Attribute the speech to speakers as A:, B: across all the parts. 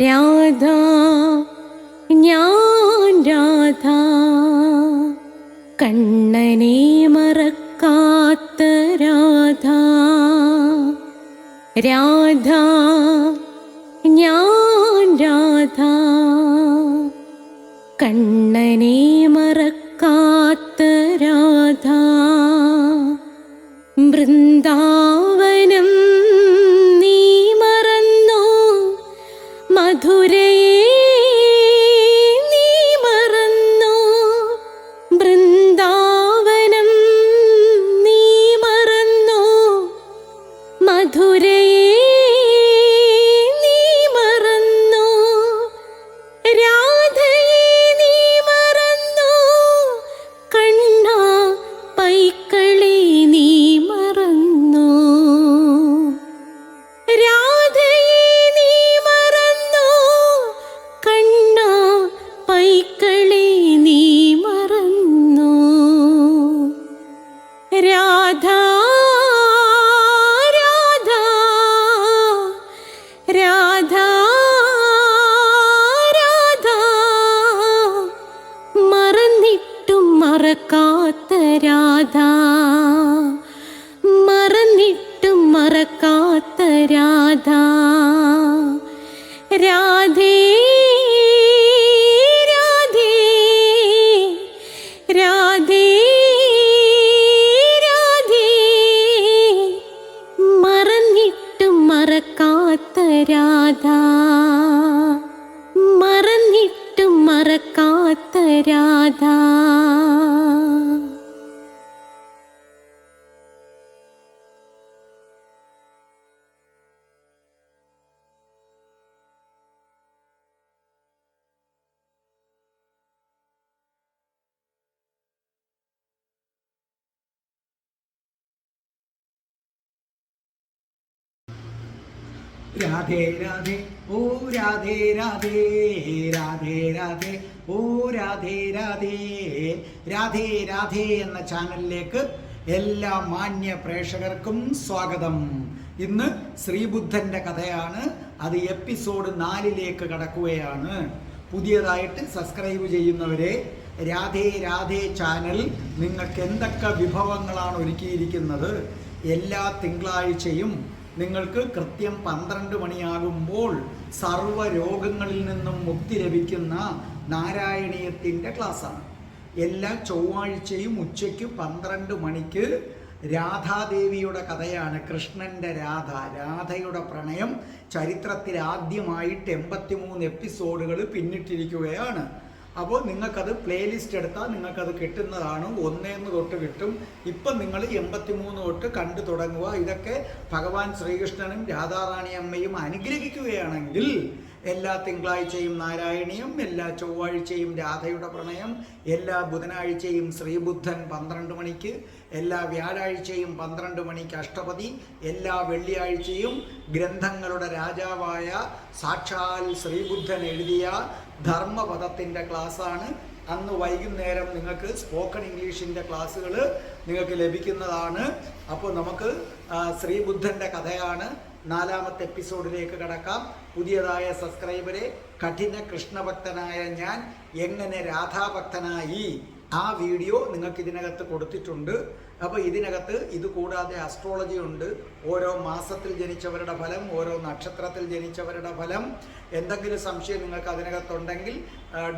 A: രാധ ഞാൻ രാധ കണ്ണനെ മറക്കാത്ത രാധ. രാധ ഞാൻ രാധ കണ്ണനെ മറക്കാത്ത രാധ. വൃന്ദാവനം നീ മറന്നോ, മധുരയെ നീ മറന്നോ. വൃന്ദാവനം നീ മറന്നോ, മധുരയെ നീ മറന്നോ. രാധയെ നീ മറന്നോ, കണ്ണാ പൈക്കളെ നീ മറന്നോ. രാധയെ നീ മറന്നോ, കണ്ണാ പൈക്കളെ നീ മറന്നോ. രാധ രാധ രാധ രാധ മറന്നിട്ടും മറക്കാത്ത രാധ. മറന്നിട്ടും മറക്കാത്ത രാധ. രാധേ രാധേ രാധേ രാധേ മറന്നിട്ടും മറക്കാത്ത രാധ. മറന്നിട്ടും മറക്കാത്ത രാധ.
B: രാധേ രാധേ ഓ രാധേ രാധേ രാധേ രാധേ ഓ രാധേ രാധേ. രാധേ രാധേ എന്ന ചാനലിലേക്ക് എല്ലാ മാന്യ പ്രേക്ഷകർക്കും സ്വാഗതം. ഇന്ന് ശ്രീബുദ്ധന്റെ കഥയാണ്. അത് എപ്പിസോഡ് 4 കടക്കുകയാണ്. പുതിയതായിട്ട് സബ്സ്ക്രൈബ് ചെയ്യുന്നവരെ, രാധേ രാധേ ചാനൽ നിങ്ങൾക്ക് എന്തൊക്കെ വിഭവങ്ങളാണ് ഒരുക്കിയിരിക്കുന്നത്. എല്ലാ തിങ്കളാഴ്ചയും നിങ്ങൾക്ക് കൃത്യം 12 മണിയാകുമ്പോൾ സർവ്വ രോഗങ്ങളിൽ നിന്നും മുക്തി ലഭിക്കുന്ന നാരായണീയത്തിൻ്റെ ക്ലാസ്സാണ്. എല്ലാ ചൊവ്വാഴ്ചയും ഉച്ചയ്ക്ക് 12 മണിക്ക് രാധാദേവിയുടെ കഥയാണ്. കൃഷ്ണൻ്റെ രാധ, രാധയുടെ പ്രണയം ചരിത്രത്തിൽ ആദ്യമായിട്ട് 83 എപ്പിസോഡുകൾ പിന്നിട്ടിരിക്കുകയാണ്. അപ്പോൾ നിങ്ങൾക്കത് പ്ലേലിസ്റ്റ് എടുത്താൽ നിങ്ങൾക്കത് കിട്ടുന്നതാണ്. 1 തൊട്ട് കിട്ടും. ഇപ്പം നിങ്ങൾ 83 തൊട്ട് കണ്ടു തുടങ്ങുക. ഇതൊക്കെ ഭഗവാൻ ശ്രീകൃഷ്ണനും രാധാറാണി അമ്മയും അനുഗ്രഹിക്കുകയാണെങ്കിൽ എല്ലാ തിങ്കളാഴ്ചയും നാരായണീയം, എല്ലാ ചൊവ്വാഴ്ചയും രാധയുടെ പ്രണയം, എല്ലാ ബുധനാഴ്ചയും ശ്രീബുദ്ധൻ 12 മണിക്ക്, എല്ലാ വ്യാഴാഴ്ചയും 12 മണിക്ക് അഷ്ടപതി, എല്ലാ വെള്ളിയാഴ്ചയും ഗ്രന്ഥങ്ങളുടെ രാജാവായ സാക്ഷാൽ ശ്രീബുദ്ധൻ എഴുതിയ ധർമ്മപദത്തിൻ്റെ ക്ലാസ്സാണ്. അന്ന് വൈകുന്നേരം നിങ്ങൾക്ക് സ്പോക്കൺ ഇംഗ്ലീഷിൻ്റെ ക്ലാസ്സുകൾ നിങ്ങൾക്ക് ലഭിക്കുന്നതാണ്. അപ്പോൾ നമുക്ക് ശ്രീബുദ്ധൻ്റെ കഥയാണ് 4ാമത്തെ എപ്പിസോഡിലേക്ക് കടക്കാം. പുതിയതായ സബ്സ്ക്രൈബറെ, കഠിന കൃഷ്ണഭക്തനായ ഞാൻ എങ്ങനെ രാധാഭക്തനായി, ആ വീഡിയോ നിങ്ങൾക്ക് ഇതിനകത്ത് കൊടുത്തിട്ടുണ്ട്. അപ്പോൾ ഇതിനകത്ത് ഇത് കൂടാതെ അസ്ട്രോളജി ഉണ്ട്. ഓരോ മാസത്തിൽ ജനിച്ചവരുടെ ഫലം, ഓരോ നക്ഷത്രത്തിൽ ജനിച്ചവരുടെ ഫലം. എന്തെങ്കിലും സംശയം നിങ്ങൾക്ക് അതിനകത്തുണ്ടെങ്കിൽ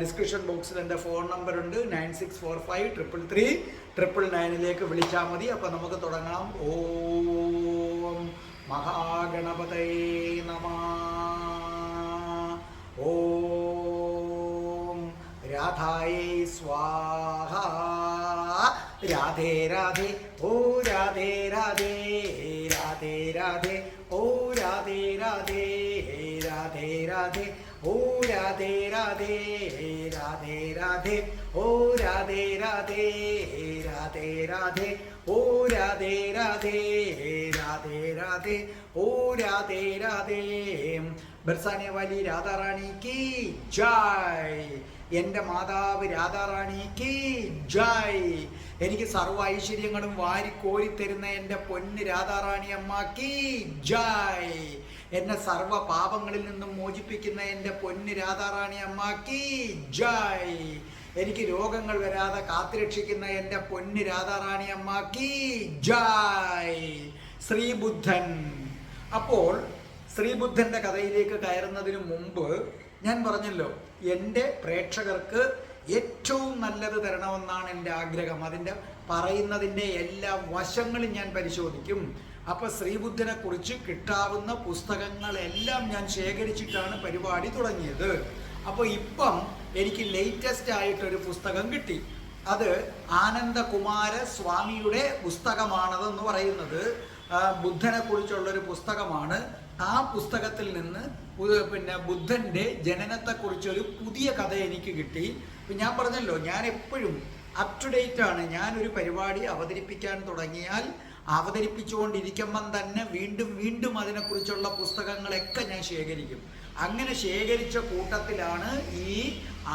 B: ഡിസ്ക്രിപ്ഷൻ ബോക്സിൽ എൻ്റെ ഫോൺ നമ്പറുണ്ട്. 9645333999 വിളിച്ചാൽ മതി. അപ്പോൾ നമുക്ക് തുടങ്ങാം. ഓം മഹാഗണപതയേ നമഃ. ഓം രാധായേ സ്വാഹ. രാധേ രാധേ ഓ രാധേ രാധേ രാധേ രാധേ ഓ രാധേ രാധേ രാധേ രാധേ ഓ രാധേ രാധേ രാധേ രാധേ ഓ രാധേ രാധേ രാധേ രാധേ ഓ രാധേ രാധേ രാധേ രാധേ ഓ രാധേ രാധേ. ബർസാനെ വാലി രാധാറാണിക്ക് ജയ്. എൻ്റെ മാതാവ് രാധാറാണിക്ക് ജയ്. എനിക്ക് സർവ്വ ഐശ്വര്യങ്ങളും വാരിക്കോരിത്തരുന്ന എൻ്റെ പൊന്ന് രാധാറാണി അമ്മക്ക് ജയ്. എന്നെ സർവ്വ പാപങ്ങളിൽ നിന്നും മോചിപ്പിക്കുന്ന എൻ്റെ പൊന്ന് രാധാറാണി അമ്മക്ക് ജയ്. എനിക്ക് രോഗങ്ങൾ വരാതെ കാത്തുരക്ഷിക്കുന്ന എൻ്റെ പൊന്ന് രാധാറാണി അമ്മക്ക് ജയ്. ശ്രീബുദ്ധൻ. അപ്പോൾ ശ്രീബുദ്ധൻ്റെ കഥയിലേക്ക് കയറുന്നതിന് മുമ്പ് ഞാൻ പറഞ്ഞല്ലോ, എൻ്റെ പ്രേക്ഷകർക്ക് ഏറ്റവും നല്ലത് തരണമെന്നാണ് എൻ്റെ ആഗ്രഹം. അതിൻ്റെ പറയുന്നതിൻ്റെ എല്ലാ വശങ്ങളും ഞാൻ പരിശോധിക്കും. അപ്പോൾ ശ്രീബുദ്ധനെ കുറിച്ച് കിട്ടാവുന്ന പുസ്തകങ്ങളെല്ലാം ഞാൻ ശേഖരിച്ചിട്ടാണ് പരിപാടി തുടങ്ങിയത്. അപ്പോൾ ഇപ്പം എനിക്ക് ലേറ്റസ്റ്റ് ആയിട്ടൊരു പുസ്തകം കിട്ടി. അത് ആനന്ദകുമാര സ്വാമിയുടെ പുസ്തകമാണതെന്ന് പറയുന്നത്. ബുദ്ധനെ കുറിച്ചുള്ളൊരു പുസ്തകമാണ്. ആ പുസ്തകത്തിൽ നിന്ന് ബുദ്ധൻ്റെ ജനനത്തെക്കുറിച്ചൊരു പുതിയ കഥ എനിക്ക് കിട്ടി. ഞാൻ പറഞ്ഞല്ലോ, ഞാൻ എപ്പോഴും അപ് ടു ഡേറ്റ് ആണ്. ഞാനൊരു പരിപാടി അവതരിപ്പിക്കാൻ തുടങ്ങിയാൽ അവതരിപ്പിച്ചുകൊണ്ടിരിക്കുമ്പം തന്നെ വീണ്ടും വീണ്ടും അതിനെക്കുറിച്ചുള്ള പുസ്തകങ്ങളൊക്കെ ഞാൻ ശേഖരിക്കും. അങ്ങനെ ശേഖരിച്ച കൂട്ടത്തിലാണ് ഈ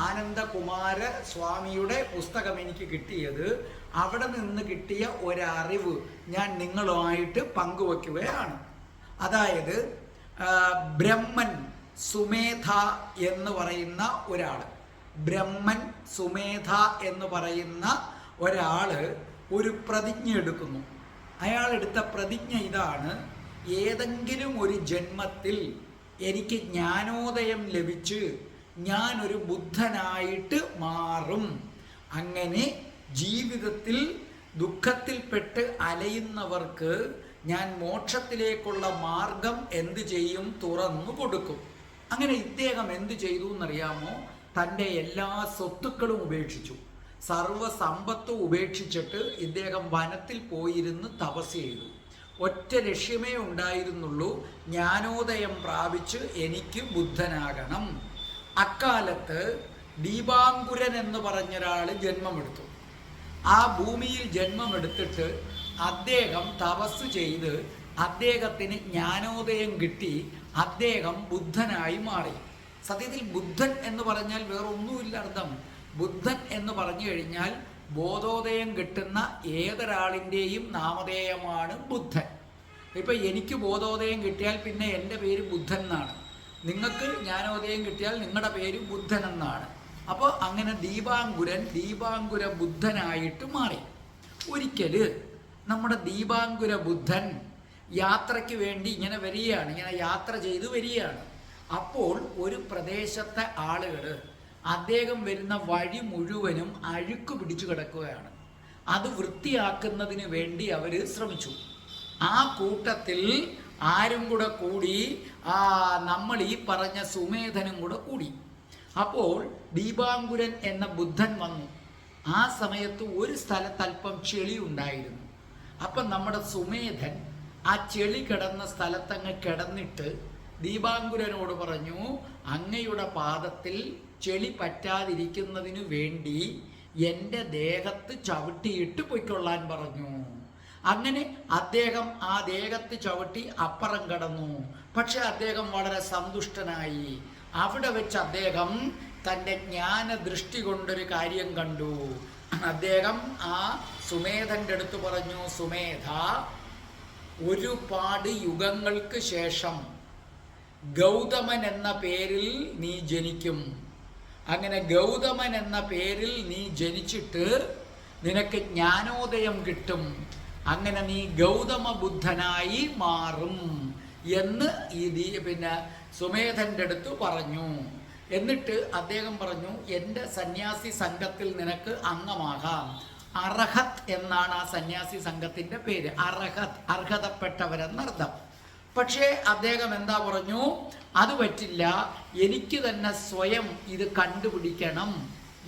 B: ആനന്ദകുമാര സ്വാമിയുടെ പുസ്തകം എനിക്ക് കിട്ടിയത്. അവിടെ നിന്ന് കിട്ടിയ ഒരറിവ് ഞാൻ നിങ്ങളുമായിട്ട് പങ്കുവയ്ക്കുകയാണ്. അതായത് ബ്രഹ്മൻ സുമേധ എന്ന് പറയുന്ന ഒരാൾ, ബ്രഹ്മൻ സുമേധ എന്ന് പറയുന്ന ഒരാൾ ഒരു പ്രതിജ്ഞ എടുക്കുന്നു. അയാളെടുത്ത പ്രതിജ്ഞ ഇതാണ്: ഏതെങ്കിലും ഒരു ജന്മത്തിൽ എനിക്ക് ജ്ഞാനോദയം ലഭിച്ച് ഞാനൊരു ബുദ്ധനായിട്ട് മാറും. അങ്ങനെ ജീവിതത്തിൽ ദുഃഖത്തിൽപ്പെട്ട് അലയുന്നവർക്ക് ഞാൻ മോക്ഷത്തിലേക്കുള്ള മാർഗം എന്ത് ചെയ്യും? തുറന്നു കൊടുക്കും. അങ്ങനെ ഇദ്ദേഹം എന്ത് ചെയ്തു എന്നറിയാമോ? തൻ്റെ എല്ലാ സ്വത്തുക്കളും ഉപേക്ഷിച്ചു. സർവസമ്പത്തും ഉപേക്ഷിച്ചിട്ട് ഇദ്ദേഹം വനത്തിൽ പോയിരുന്ന് തപസ് ചെയ്തു. ഒറ്റ ലക്ഷ്യമേ ഉണ്ടായിരുന്നുള്ളൂ: ജ്ഞാനോദയം പ്രാപിച്ച് എനിക്ക് ബുദ്ധനാകണം. അക്കാലത്ത് ദീപാങ്കുരൻ എന്ന് പറഞ്ഞൊരാൾ ജന്മമെടുത്തു. ആ ഭൂമിയിൽ ജന്മമെടുത്തിട്ട് അദ്ദേഹം തപസ് ചെയ്ത് അദ്ദേഹത്തിന് ജ്ഞാനോദയം കിട്ടി. അദ്ദേഹം ബുദ്ധനായി മാറി. സത്യത്തിൽ ബുദ്ധൻ എന്ന് പറഞ്ഞാൽ വേറൊന്നുമില്ല അർത്ഥം. ബുദ്ധൻ എന്ന് പറഞ്ഞു കഴിഞ്ഞാൽ ബോധോദയം കിട്ടുന്ന ഏതൊരാളിൻ്റെയും നാമധേയമാണ് ബുദ്ധൻ. ഇപ്പം എനിക്ക് ബോധോദയം കിട്ടിയാൽ പിന്നെ എൻ്റെ പേര് ബുദ്ധൻ എന്നാണ്. നിങ്ങൾക്ക് ജ്ഞാനോദയം കിട്ടിയാൽ നിങ്ങളുടെ പേര് ബുദ്ധൻ എന്നാണ്. അപ്പോൾ അങ്ങനെ ദീപാങ്കുര ബുദ്ധനായിട്ട് മാറി. ഒരിക്കൽ നമ്മുടെ ദീപാങ്കുര ബുദ്ധൻ യാത്രയ്ക്ക് വേണ്ടി ഇങ്ങനെ വരികയാണ്, ഇങ്ങനെ യാത്ര ചെയ്ത് വരികയാണ്. അപ്പോൾ ഒരു പ്രദേശത്തെ ആളുകൾ അദ്ദേഹം വരുന്ന വഴി മുഴുവനും അഴുക്ക് പിടിച്ചു കിടക്കുകയാണ്. അത് വൃത്തിയാക്കുന്നതിന് വേണ്ടി അവർ ശ്രമിച്ചു. ആ കൂട്ടത്തിൽ ആരും കൂടെ കൂടി, നമ്മൾ ഈ പറഞ്ഞ സുമേധനും കൂടെ കൂടി. അപ്പോൾ ദീപാങ്കുരൻ എന്ന ബുദ്ധൻ വന്നു. ആ സമയത്ത് ഒരു സ്ഥലത്ത് അല്പം ചെളി ഉണ്ടായിരുന്നു. അപ്പം നമ്മുടെ സുമേധൻ ആ ചെളി കിടന്ന സ്ഥലത്തങ്ങ് കിടന്നിട്ട് ദീപാങ്കുരനോട് പറഞ്ഞു, അങ്ങയുടെ പാദത്തിൽ ചെളി പറ്റാതിരിക്കുന്നതിന് വേണ്ടി എൻ്റെ ദേഹത്ത് ചവിട്ടിയിട്ട് പൊയ്ക്കൊള്ളാൻ പറഞ്ഞു. അങ്ങനെ അദ്ദേഹം ആ ദേഹത്ത് ചവിട്ടി അപ്പുറം കടന്നു. പക്ഷെ അദ്ദേഹം വളരെ സന്തുഷ്ടനായി. അവിടെ വെച്ച് അദ്ദേഹം തൻ്റെ ജ്ഞാനദൃഷ്ടി കൊണ്ടൊരു കാര്യം കണ്ടു. അദ്ദേഹം ആ സുമേധൻ്റെ അടുത്ത് പറഞ്ഞു, സുമേധ, ഒരുപാട് യുഗങ്ങൾക്ക് ശേഷം ഗൗതമൻ എന്ന പേരിൽ നീ ജനിക്കും. അങ്ങനെ ഗൗതമൻ എന്ന പേരിൽ നീ ജനിച്ചിട്ട് നിനക്ക് ജ്ഞാനോദയം കിട്ടും. അങ്ങനെ നീ ഗൗതമ ബുദ്ധനായി മാറും എന്ന് സുമേധൻ്റെ അടുത്ത് പറഞ്ഞു. എന്നിട്ട് അദ്ദേഹം പറഞ്ഞു, എൻ്റെ സന്യാസി സംഘത്തിൽ നിനക്ക് അംഗമാകാം. അർഹത് എന്നാണ് ആ സന്യാസി സംഘത്തിൻ്റെ പേര്. അർഹത്, അർഹതപ്പെട്ടവരെന്നർത്ഥം. പക്ഷേ അദ്ദേഹം എന്താ പറഞ്ഞു, അത് പറ്റില്ല, എനിക്ക് തന്നെ സ്വയം ഇത് കണ്ടുപിടിക്കണം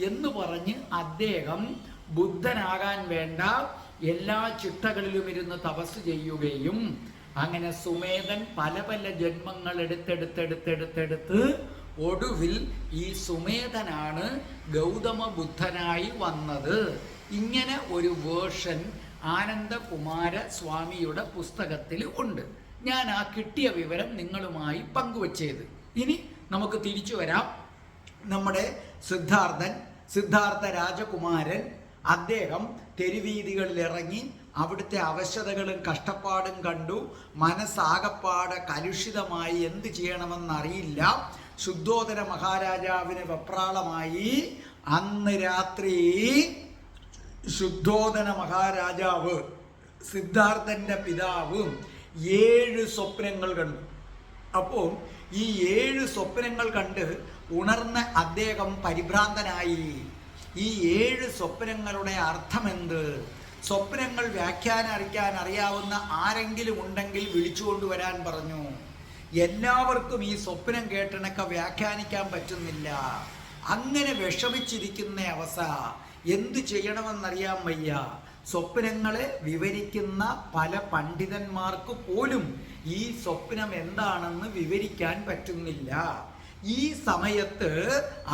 B: എന്ന് പറഞ്ഞ് അദ്ദേഹം ബുദ്ധനാകാൻ വേണ്ട എല്ലാ ചിട്ടകളിലും ഇരുന്ന് തപസ് ചെയ്യുകയും അങ്ങനെ സുമേധൻ പല പല ജന്മങ്ങൾ എടുത്തെടുത്ത് ഒടുവിൽ ഈ സുമേധനാണ് ഗൗതമ ബുദ്ധനായി വന്നത്. ഇങ്ങനെ ഒരു വേർഷൻ ആനന്ദകുമാര സ്വാമിയുടെ പുസ്തകത്തിൽ ഉണ്ട്. ഞാൻ ആ കിട്ടിയ വിവരം നിങ്ങളുമായി പങ്കുവച്ചത്. ഇനി നമുക്ക് തിരിച്ചു വരാം. നമ്മുടെ സിദ്ധാർത്ഥ രാജകുമാരൻ അദ്ദേഹം തെരുവീതികളിൽ ഇറങ്ങി അവിടുത്തെ അവശതകളും കഷ്ടപ്പാടും കണ്ടു. മനസ്സാകപ്പാടെ കലുഷിതമായി, എന്ത് ചെയ്യണമെന്നറിയില്ല. ശുദ്ധോദന മഹാരാജാവിന് വെപ്രാളമായി. അന്ന് രാത്രി ശുദ്ധോദന മഹാരാജാവ്, സിദ്ധാർത്ഥന്റെ പിതാവ്, 7 സ്വപ്നങ്ങൾ കണ്ടു. അപ്പോൾ ഈ 7 സ്വപ്നങ്ങൾ കണ്ട് ഉണർന്ന അദ്ദേഹം പരിഭ്രാന്തനായി. ഈ 7 സ്വപ്നങ്ങളുടെ അർത്ഥമെന്ത്? സ്വപ്നങ്ങൾ വ്യാഖ്യാനിക്കാൻ അറിയാവുന്ന ആരെങ്കിലും ഉണ്ടെങ്കിൽ വിളിച്ചുകൊണ്ടുവരാൻ പറഞ്ഞു. എല്ലാവർക്കും ഈ സ്വപ്നം കേട്ടണക്കെ വ്യാഖ്യാനിക്കാൻ പറ്റുന്നില്ല. അങ്ങനെ വിഷമിച്ചിരിക്കുന്ന അവസ്ഥ, എന്തു ചെയ്യണമെന്നറിയാൻ വയ്യ. സ്വപ്നങ്ങളെ വിവരിക്കുന്ന പല പണ്ഡിതന്മാർക്ക് പോലും ഈ സ്വപ്നം എന്താണെന്ന് വിവരിക്കാൻ പറ്റുന്നില്ല. ഈ സമയത്ത്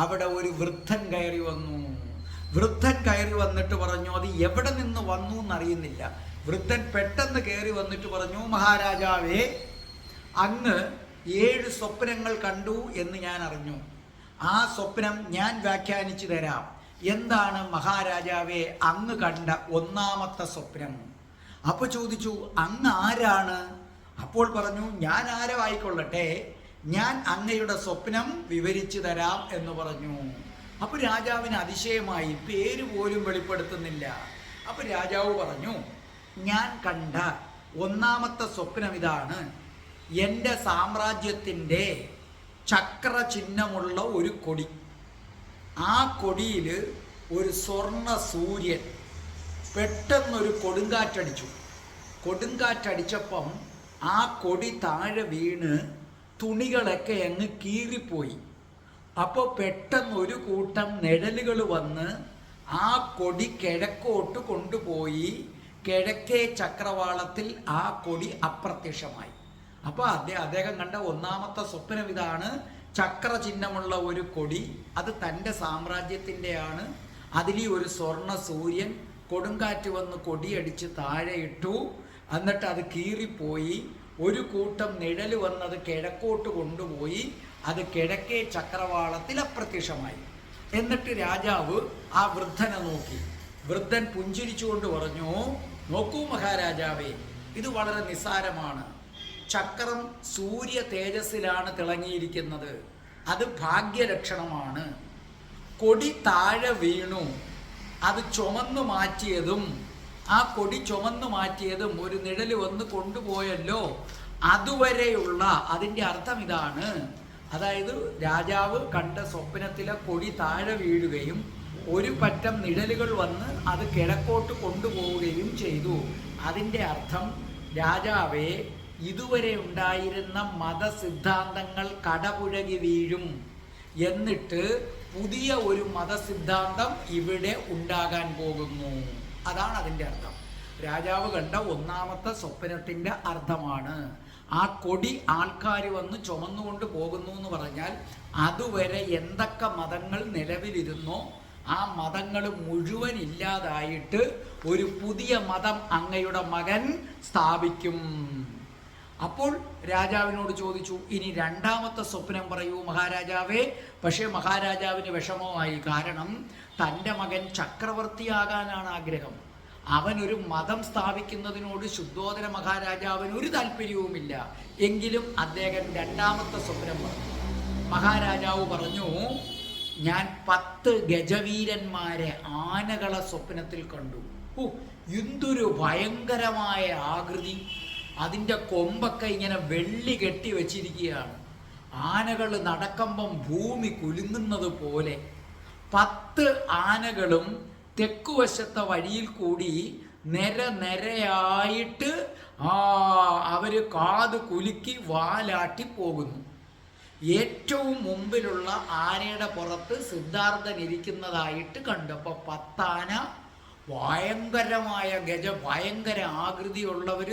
B: അവിടെ ഒരു വൃദ്ധൻ കയറി വന്നു. വൃദ്ധൻ കയറി വന്നിട്ട് പറഞ്ഞു, അത് എവിടെ നിന്ന് വന്നു എന്നറിയുന്നില്ല. വൃദ്ധൻ പെട്ടെന്ന് കയറി വന്നിട്ട് പറഞ്ഞു, മഹാരാജാവേ, അങ്ങ് 7 സ്വപ്നങ്ങൾ കണ്ടു എന്ന് ഞാൻ അറിഞ്ഞു. ആ സ്വപ്നം ഞാൻ വ്യാഖ്യാനിച്ചു തരാം. എന്താണ് മഹാരാജാവേ അങ്ങ് കണ്ട 1ാമത്തെ സ്വപ്നം? അപ്പൊ ചോദിച്ചു, അങ്ങ് ആരാണ്? അപ്പോൾ പറഞ്ഞു, ഞാൻ ആരോ ആയിക്കൊള്ളട്ടെ, ഞാൻ അങ്ങയുടെ സ്വപ്നം വിവരിച്ചു തരാം എന്ന് പറഞ്ഞു. അപ്പൊ രാജാവിന് അതിശയമായി, പേര് പോലും വെളിപ്പെടുത്തുന്നില്ല. അപ്പൊ രാജാവ് പറഞ്ഞു, ഞാൻ കണ്ട 1ാമത്തെ സ്വപ്നം ഇതാണ്. എൻ്റെ സാമ്രാജ്യത്തിൻ്റെ ചക്രചിഹ്നമുള്ള ഒരു കൊടി. ആ കൊടിയിൽ ഒരു സ്വർണ്ണ സൂര്യൻ. പെട്ടെന്നൊരു കൊടുങ്കാറ്റടിച്ചു. കൊടുങ്കാറ്റടിച്ചപ്പം ആ കൊടി താഴെ വീണ് തുണികളൊക്കെ അങ്ങ് കീറിപ്പോയി. അപ്പോൾ പെട്ടെന്ന് ഒരു കൂട്ടം നിഴലുകൾ വന്ന് ആ കൊടി കിഴക്കോട്ട് കൊണ്ടുപോയി. കിഴക്കേ ചക്രവാളത്തിൽ ആ കൊടി അപ്രത്യക്ഷമായി. അപ്പോൾ അദ്ദേഹം കണ്ട 1ാമത്തെ സ്വപ്നം ഇതാണ്. ചക്രചിഹ്നമുള്ള ഒരു കൊടി, അത് തൻ്റെ സാമ്രാജ്യത്തിൻ്റെയാണ്. അതിൽ ഒരു സ്വർണ്ണ സൂര്യൻ. കൊടുങ്കാറ്റ് വന്ന് കൊടിയടിച്ച് താഴെ ഇട്ടു. എന്നിട്ട് അത് കീറിപ്പോയി. ഒരു കൂട്ടം നിഴൽ വന്നത് കിഴക്കോട്ട് കൊണ്ടുപോയി. അത് കിഴക്കേ ചക്രവാളത്തിൽ അപ്രത്യക്ഷമായി. എന്നിട്ട് രാജാവ് ആ വൃദ്ധനെ നോക്കി. വൃദ്ധൻ പുഞ്ചിരിച്ചുകൊണ്ട് പറഞ്ഞു, നോക്കൂ മഹാരാജാവേ, ഇത് വളരെ നിസ്സാരമാണ്. ചക്രം സൂര്യ തേജസ്സിലാണ് തിളങ്ങിയിരിക്കുന്നത്. അത് ഭാഗ്യലക്ഷണമാണ്. കൊടി താഴെ വീണു. അത് ചുമന്നു മാറ്റിയതും ആ കൊടി ചുമന്നു മാറ്റിയതും ഒരു നിഴല് വന്ന് കൊണ്ടുപോയല്ലോ, അതുവരെയുള്ള അതിൻ്റെ അർത്ഥം ഇതാണ്. അതായത് രാജാവ് കണ്ട സ്വപ്നത്തിലെ കൊടി താഴെ വീഴുകയും ഒരു പറ്റം നിഴലുകൾ വന്ന് അത് കിഴക്കോട്ട് കൊണ്ടുപോവുകയും ചെയ്തു. അതിൻ്റെ അർത്ഥം, രാജാവേ, ഇതുവരെ ഉണ്ടായിരുന്ന മതസിദ്ധാന്തങ്ങൾ കടപുഴകി വീഴും. എന്നിട്ട് പുതിയ ഒരു മതസിദ്ധാന്തം ഇവിടെ ഉണ്ടാകാൻ പോകുന്നു. അതാണ് അതിൻ്റെ അർത്ഥം. രാജാവ് കണ്ട 1ാമത്തെ സ്വപ്നത്തിൻ്റെ അർത്ഥമാണ്. ആ കൊടി ആൾക്കാർ വന്ന് ചുമന്നുകൊണ്ട് പോകുന്നു എന്ന് പറഞ്ഞാൽ അതുവരെ എന്തൊക്കെ മതങ്ങൾ നിലവിലിരുന്നോ ആ മതങ്ങൾ മുഴുവൻ ഇല്ലാതായിട്ട് ഒരു പുതിയ മതം അങ്ങയുടെ മകൻ സ്ഥാപിക്കും. അപ്പോൾ രാജാവിനോട് ചോദിച്ചു, ഇനി 2ാമത്തെ സ്വപ്നം പറയൂ മഹാരാജാവേ. പക്ഷേ മഹാരാജാവിന് വിഷമമായി. കാരണം തൻ്റെ മകൻ ചക്രവർത്തിയാകാനാണ് ആഗ്രഹം. അവനൊരു മതം സ്ഥാപിക്കുന്നതിനോട് ശുദ്ധോദന മഹാരാജാവിന് ഒരു താല്പര്യവുമില്ല. എങ്കിലും അദ്ദേഹം 2ാമത്തെ സ്വപ്നം പറഞ്ഞു. മഹാരാജാവ് പറഞ്ഞു, ഞാൻ 10 ഗജവീരന്മാരെ, ആനകളെ സ്വപ്നത്തിൽ കണ്ടു. എന്തൊരു ഭയങ്കരമായ ആകൃതി! അതിൻ്റെ കൊമ്പൊക്കെ ഇങ്ങനെ വെള്ളി കെട്ടി വെച്ചിരിക്കുകയാണ്. ആനകൾ നടക്കുമ്പം ഭൂമി കുലുങ്ങുന്നത് പോലെ. 10 ആനകളും തെക്കുവശത്തെ വഴിയിൽ കൂടി നിരയായിട്ട് അവർ കാത് കുലുക്കി വാലാട്ടി പോകുന്നു. ഏറ്റവും മുമ്പിലുള്ള ആനയുടെ പുറത്ത് സിദ്ധാർത്ഥൻ ഇരിക്കുന്നതായിട്ട് കണ്ടു. അപ്പോൾ 10 ആന, ഭയങ്കരമായ ഭയങ്കര ആകൃതിയുള്ളവർ,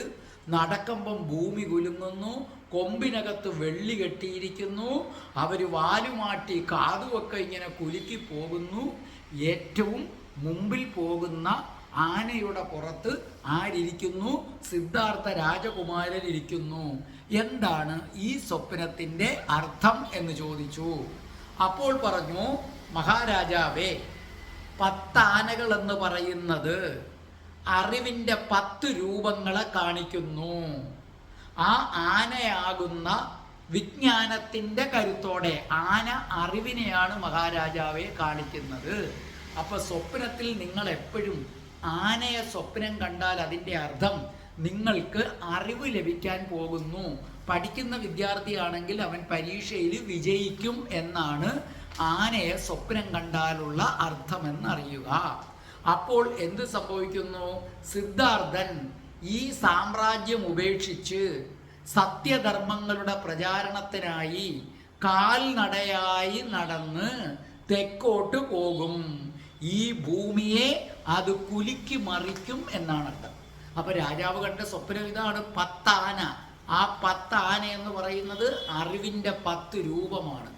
B: നടക്കുമ്പം ഭൂമി കുലുങ്ങുന്നു, കൊമ്പിനകത്ത് വെള്ളി കെട്ടിയിരിക്കുന്നു, അവർ വാലുമാട്ടി കാതുമൊക്കെ ഇങ്ങനെ കുലുക്കി പോകുന്നു. ഏറ്റവും മുമ്പിൽ പോകുന്ന ആനയുടെ പുറത്ത് ആരിയ്ക്കുന്നു? സിദ്ധാർത്ഥ രാജകുമാരൻ ഇരിക്കുന്നു. എന്താണ് ഈ സ്വപ്നത്തിൻ്റെ അർത്ഥം എന്ന് ചോദിച്ചു. അപ്പോൾ പറഞ്ഞു, മഹാരാജാവേ, 10 ആനകൾ എന്ന് പറയുന്നത് അറിവിൻ്റെ 10 രൂപങ്ങളെ കാണിക്കുന്നു. ആ ആനയാകുന്ന വിജ്ഞാനത്തിൻ്റെ കരുത്തോടെ ആന അറിവിനെയാണ് മഹാരാജാവെ കാണിക്കുന്നത്. അപ്പൊ സ്വപ്നത്തിൽ നിങ്ങൾ എപ്പോഴും ആനയെ സ്വപ്നം കണ്ടാൽ അതിൻ്റെ അർത്ഥം നിങ്ങൾക്ക് അറിവ് ലഭിക്കാൻ പോകുന്നു. പഠിക്കുന്ന വിദ്യാർത്ഥിയാണെങ്കിൽ അവൻ പരീക്ഷയിൽ വിജയിക്കും എന്നാണ് ആനയെ സ്വപ്നം കണ്ടാലുള്ള അർത്ഥമെന്നറിയുക. അപ്പോൾ എന്ത് സംഭവിക്കുന്നു? സിദ്ധാർത്ഥൻ ഈ സാമ്രാജ്യം ഉപേക്ഷിച്ച് സത്യധർമ്മങ്ങളുടെ പ്രചാരണത്തിനായി കാൽനടയായി നടന്ന് തെക്കോട്ട് പോകും. ഈ ഭൂമിയെ അത് കുലുക്കി മറിക്കും എന്നാണ് അർത്ഥം. അപ്പൊ രാജാവ് കണ്ട സ്വപ്നം ഇതാണ്, 10 ആന. ആ 10 ആന എന്ന് പറയുന്നത് അറിവിൻ്റെ 10 രൂപമാണ്.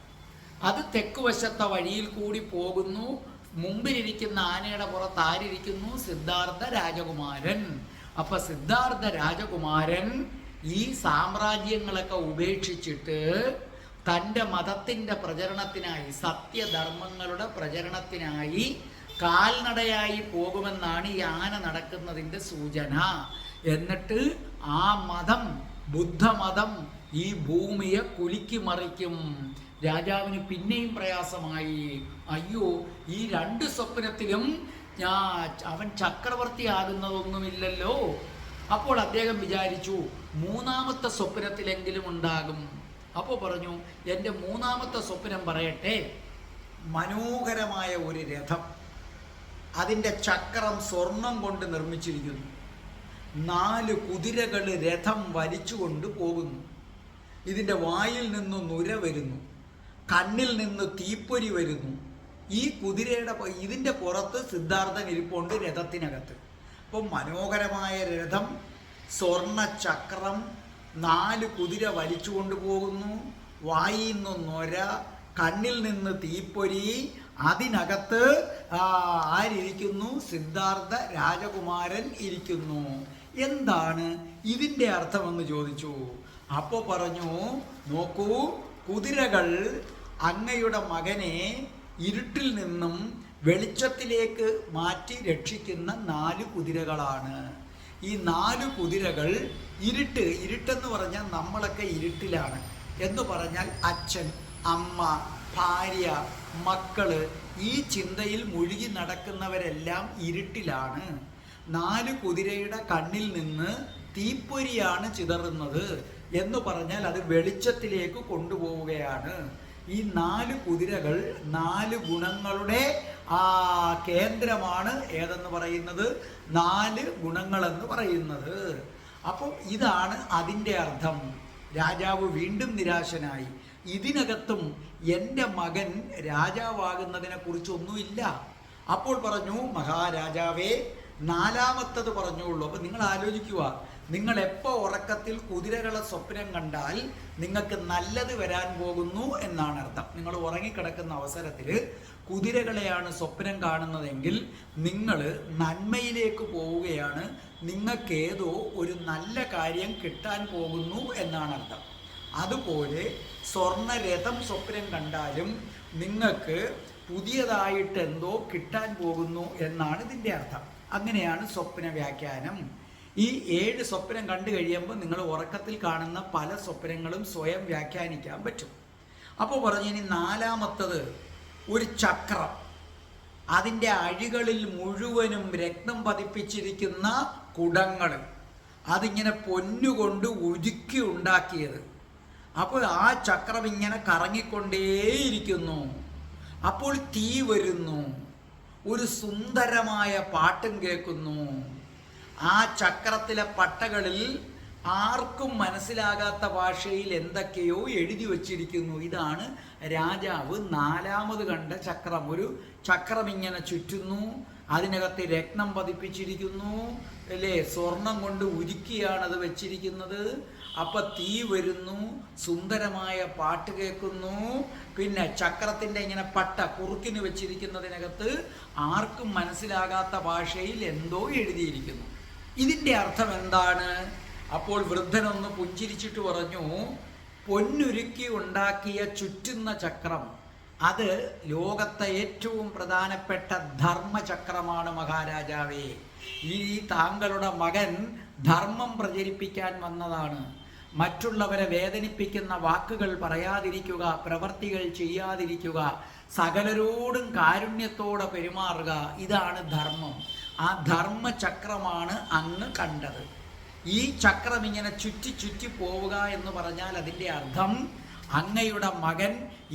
B: അത് തെക്ക് വശത്തെ വഴിയിൽ കൂടി പോകുന്നു. മുമ്പിലിരിക്കുന്ന ആനയുടെ പുറത്ത് ആരിയ്ക്കുന്നു? സിദ്ധാർത്ഥ രാജകുമാരൻ. അപ്പൊ സിദ്ധാർത്ഥ രാജകുമാരൻ ഈ സാമ്രാജ്യങ്ങളൊക്കെ ഉപേക്ഷിച്ചിട്ട് തൻ്റെ മതത്തിൻ്റെ പ്രചരണത്തിനായി, സത്യധർമ്മങ്ങളുടെ പ്രചരണത്തിനായി കാൽനടയായി പോകുമെന്നാണ് ഈ ആന നടക്കുന്നതിൻ്റെ സൂചന. എന്നിട്ട് ആ മതം, ബുദ്ധമതം, ഈ ഭൂമിയെ കുലുക്കി മറിക്കും. രാജാവിന് പിന്നെയും പ്രയാസമായി. അയ്യോ, ഈ 2 സ്വപ്നത്തിലും അവൻ ചക്രവർത്തിയാകുന്നതൊന്നുമില്ലല്ലോ. അപ്പോൾ അദ്ദേഹം വിചാരിച്ചു, 3ാമത്തെ സ്വപ്നത്തിലെങ്കിലും ഉണ്ടാകും. അപ്പോൾ പറഞ്ഞു, എൻ്റെ 3ാമത്തെ സ്വപ്നം പറയട്ടെ. മനോഹരമായ ഒരു രഥം, അതിൻ്റെ ചക്രം സ്വർണം കൊണ്ട് നിർമ്മിച്ചിരിക്കുന്നു. 4 കുതിരകൾ രഥം വലിച്ചുകൊണ്ട് പോകുന്നു. ഇതിൻ്റെ വായിൽ നിന്ന് നുര വരുന്നു, കണ്ണിൽ നിന്ന് തീപ്പൊരി വരുന്നു. ഈ ഇതിൻ്റെ പുറത്ത് സിദ്ധാർത്ഥൻ ഇരിപ്പുണ്ട് രഥത്തിനകത്ത്. അപ്പം മനോഹരമായ രഥം, സ്വർണ്ണ ചക്രം, 4 കുതിര വലിച്ചു കൊണ്ടുപോകുന്നു. വായിൽ നിന്ന് നൊര, കണ്ണിൽ നിന്ന് തീപ്പൊരി. അതിനകത്ത് ആരിയ്ക്കുന്നു? സിദ്ധാർത്ഥ രാജകുമാരൻ ഇരിക്കുന്നു. എന്താണ് ഇതിൻ്റെ അർത്ഥമെന്ന് ചോദിച്ചു. അപ്പോൾ പറഞ്ഞു, നോക്കൂ, കുതിരകൾ അങ്ങയുടെ മകനെ ഇരുട്ടിൽ നിന്നും വെളിച്ചത്തിലേക്ക് മാറ്റി രക്ഷിക്കുന്ന 4 കുതിരകളാണ്. ഈ 4 കുതിരകൾ ഇരുട്ടെന്ന് പറഞ്ഞാൽ നമ്മളൊക്കെ ഇരുട്ടിലാണ് എന്ന് പറഞ്ഞാൽ അച്ഛൻ, അമ്മ, ഭാര്യ, മക്കള്, ഈ ചിന്തയിൽ മുഴുകി നടക്കുന്നവരെല്ലാം ഇരുട്ടിലാണ്. 4 കുതിരയുടെ കണ്ണിൽ നിന്ന് തീപ്പൊരിയാണ് ചിതറുന്നത് എന്ന് പറഞ്ഞാൽ അത് വെളിച്ചത്തിലേക്ക് കൊണ്ടുപോവുകയാണ്. ഈ 4 കുതിരകൾ 4 ഗുണങ്ങളുടെ കേന്ദ്രമാണ് ഏതെന്ന് പറയുന്നത്, 4 ഗുണങ്ങളെന്ന് പറയുന്നത്. അപ്പം ഇതാണ് അതിൻ്റെ അർത്ഥം. രാജാവ് വീണ്ടും നിരാശനായി. ഇതിനകത്തും എൻ്റെ മകൻ രാജാവാകുന്നതിനെ കുറിച്ചൊന്നുമില്ല. അപ്പോൾ പറഞ്ഞു, മഹാരാജാവേ, 4ാമത്തത് പറഞ്ഞോളൂ. അപ്പം നിങ്ങൾ ആലോചിക്കുക, നിങ്ങൾ എപ്പോൾ ഉറക്കത്തിൽ കുതിരകളെ സ്വപ്നം കണ്ടാൽ നിങ്ങൾക്ക് നല്ലത് വരാൻ പോകുന്നു എന്നാണ് അർത്ഥം. നിങ്ങൾ ഉറങ്ങിക്കിടക്കുന്ന അവസരത്തിൽ കുതിരകളെയാണ് സ്വപ്നം കാണുന്നതെങ്കിൽ നിങ്ങൾ നന്മയിലേക്ക് പോവുകയാണ്, നിങ്ങൾക്കേതോ ഒരു നല്ല കാര്യം കിട്ടാൻ പോകുന്നു എന്നാണ് അർത്ഥം. അതുപോലെ സ്വർണ്ണരഥം സ്വപ്നം കണ്ടാലും നിങ്ങൾക്ക് പുതിയതായിട്ട് എന്തോ കിട്ടാൻ പോകുന്നു എന്നാണ് ഇതിൻ്റെ അർത്ഥം. അങ്ങനെയാണ് സ്വപ്ന വ്യാഖ്യാനം. ഈ 7 സ്വപ്നം കണ്ടു കഴിയുമ്പോൾ നിങ്ങൾ ഉറക്കത്തിൽ കാണുന്ന പല സ്വപ്നങ്ങളും സ്വയം വ്യാഖ്യാനിക്കാൻ പറ്റും. അപ്പോൾ പറഞ്ഞു, ഇനി 4ാമത്തത് ഒരു ചക്രം, അതിൻ്റെ അഴികളിൽ മുഴുവനും രക്തം പതിപ്പിച്ചിരിക്കുന്ന കുടങ്ങൾ, അതിങ്ങനെ പൊന്നുകൊണ്ട് ഉരുക്കി ഉണ്ടാക്കിയത്. അപ്പോൾ ആ ചക്രം ഇങ്ങനെ കറങ്ങിക്കൊണ്ടേയിരിക്കുന്നു. അപ്പോൾ തീ വരുന്നു, ഒരു സുന്ദരമായ പാട്ടും കേൾക്കുന്നു. ആ ചക്രത്തിലെ പട്ടകളിൽ ആർക്കും മനസ്സിലാകാത്ത ഭാഷയിൽ എന്തൊക്കെയോ എഴുതി വച്ചിരിക്കുന്നു. ഇതാണ് രാജാവ് 4ാമത് കണ്ട ചക്രം. ഒരു ചക്രം ഇങ്ങനെ ചുറ്റുന്നു, അതിനകത്ത് രത്നം പതിപ്പിച്ചിരിക്കുന്നു, അല്ലേ? സ്വർണം കൊണ്ട് ഉരുക്കിയാണ് അത് വെച്ചിരിക്കുന്നത്. അപ്പം തീ വരുന്നു, സുന്ദരമായ പാട്ട് കേൾക്കുന്നു, പിന്നെ ചക്രത്തിൻ്റെ ഇങ്ങനെ പട്ട കുറുക്കിന് വെച്ചിരിക്കുന്നതിനകത്ത് ആർക്കും മനസ്സിലാകാത്ത ഭാഷയിൽ എന്തോ എഴുതിയിരിക്കുന്നു. ഇതിൻ്റെ അർത്ഥം എന്താണ്? അപ്പോൾ വൃദ്ധനൊന്ന് പുഞ്ചിരിച്ചിട്ട് പറഞ്ഞു, പൊന്നുരുക്കി ഉണ്ടാക്കിയ ചുറ്റുന്ന ചക്രം, അത് ലോകത്തെ ഏറ്റവും പ്രധാനപ്പെട്ട ധർമ്മചക്രമാണ് മഹാരാജാവേ. ഈ താങ്കളുടെ മകൻ ധർമ്മം പ്രചരിപ്പിക്കാൻ വന്നതാണ്. മറ്റുള്ളവരെ വേദനിപ്പിക്കുന്ന വാക്കുകൾ പറയാതിരിക്കുക, പ്രവർത്തികൾ ചെയ്യാതിരിക്കുക, സകലരോടും കാരുണ്യത്തോടെ പെരുമാറുക, ഇതാണ് ധർമ്മം. ആ ധർമ്മചക്രമാണ് അങ്ങ് കണ്ടത്. ഈ ചക്രം ഇങ്ങനെ ചുറ്റി ചുറ്റി പോവുക എന്ന് പറഞ്ഞാൽ അതിൻ്റെ അർത്ഥം അങ്ങയുടെ മകൻ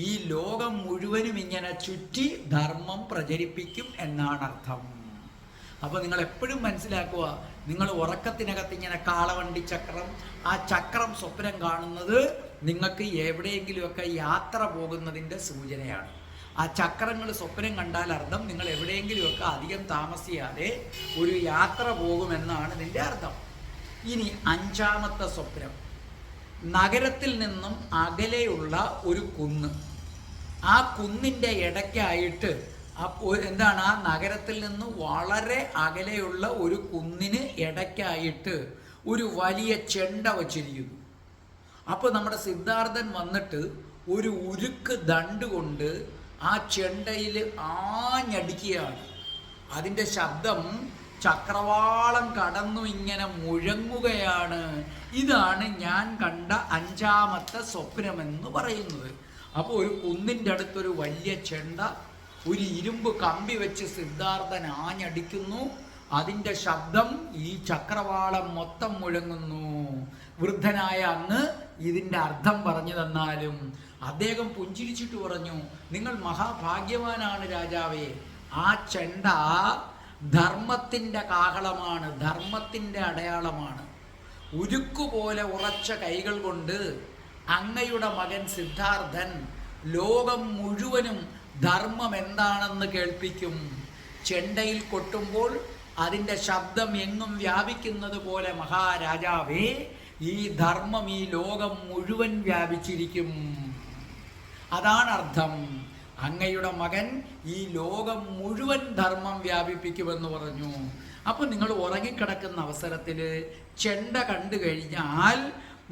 B: ഈ ലോകം മുഴുവനും ഇങ്ങനെ ചുറ്റി ധർമ്മം പ്രചരിപ്പിക്കും എന്നാണ് അർത്ഥം. അപ്പോൾ നിങ്ങൾ എപ്പോഴും മനസ്സിലാക്കുക, നിങ്ങൾ ഉറക്കത്തിനകത്ത് ഇങ്ങനെ കാളവണ്ടി ചക്രം, ആ ചക്രം സ്വപ്നം കാണുന്നത് നിങ്ങൾക്ക് എവിടെയെങ്കിലുമൊക്കെ യാത്ര പോകുന്നതിൻ്റെ സൂചനയാണ്. ആ ചക്രങ്ങൾ സ്വപ്നം കണ്ടാൽ അർത്ഥം നിങ്ങൾ എവിടെയെങ്കിലുമൊക്കെ അധികം താമസിയാതെ ഒരു യാത്ര പോകുമെന്നാണ് ഇതിൻ്റെ അർത്ഥം. ഇനി 5ാമത്തെ സ്വപ്നം, നഗരത്തിൽ നിന്നും അകലെയുള്ള ഒരു കുന്ന്. ആ കുന്നിൻ്റെ ഇടയ്ക്കായിട്ട് എന്താണ്, ആ നഗരത്തിൽ നിന്ന് വളരെ അകലെയുള്ള ഒരു കുന്നിന് ഇടയ്ക്കായിട്ട് ഒരു വലിയ ചെണ്ട വച്ചിരിക്കുന്നു. അപ്പോൾ നമ്മുടെ സിദ്ധാർത്ഥൻ വന്നിട്ട് ഒരു ഉരുക്ക് ദണ്ട് കൊണ്ട് ആ ചെണ്ടയിൽ ആഞ്ഞടിക്കുകയാണ്. അതിൻ്റെ ശബ്ദം ചക്രവാളം കടന്നു ഇങ്ങനെ മുഴങ്ങുകയാണ്. ഇതാണ് ഞാൻ കണ്ട 5ാമത്തെ സ്വപ്നമെന്ന് പറയുന്നത്. അപ്പോൾ ഒരു കുന്നിൻ്റെ അടുത്തൊരു വലിയ ചെണ്ട, ഒരു ഇരുമ്പ് കമ്പി വെച്ച് സിദ്ധാർത്ഥൻ ആഞ്ഞടിക്കുന്നു. അതിൻ്റെ ശബ്ദം ഈ ചക്രവാളം മൊത്തം മുഴങ്ങുന്നു. വൃദ്ധനായ അങ്ങ് ഇതിൻ്റെ അർത്ഥം പറഞ്ഞു തന്നാലും അദ്ദേഹം പുഞ്ചിരിച്ചിട്ട് പറഞ്ഞു, നിങ്ങൾ മഹാഭാഗ്യവാനാണ് രാജാവേ. ആ ചെണ്ട ധർമ്മത്തിൻ്റെ കാഹളമാണ്, ധർമ്മത്തിൻ്റെ അടയാളമാണ്. ഉരുക്കുപോലെ ഉറച്ച കൈകൾ കൊണ്ട് അങ്ങയുടെ മകൻ സിദ്ധാർത്ഥൻ ലോകം മുഴുവനും ധർമ്മം എന്താണെന്ന് കേൾപ്പിക്കും. ചെണ്ടയിൽ കൊട്ടുമ്പോൾ അതിൻ്റെ ശബ്ദം എങ്ങും വ്യാപിക്കുന്നത് പോലെ മഹാരാജാവേ, ഈ ധർമ്മം ഈ ലോകം മുഴുവൻ വ്യാപിച്ചിരിക്കും. അതാണ് അർത്ഥം. അങ്ങയുടെ മകൻ ഈ ലോകം മുഴുവൻ ധർമ്മം വ്യാപിപ്പിക്കുമെന്ന് പറഞ്ഞു. അപ്പം നിങ്ങൾ ഉറങ്ങിക്കിടക്കുന്ന അവസരത്തിൽ ചെണ്ട കണ്ടു കഴിഞ്ഞാൽ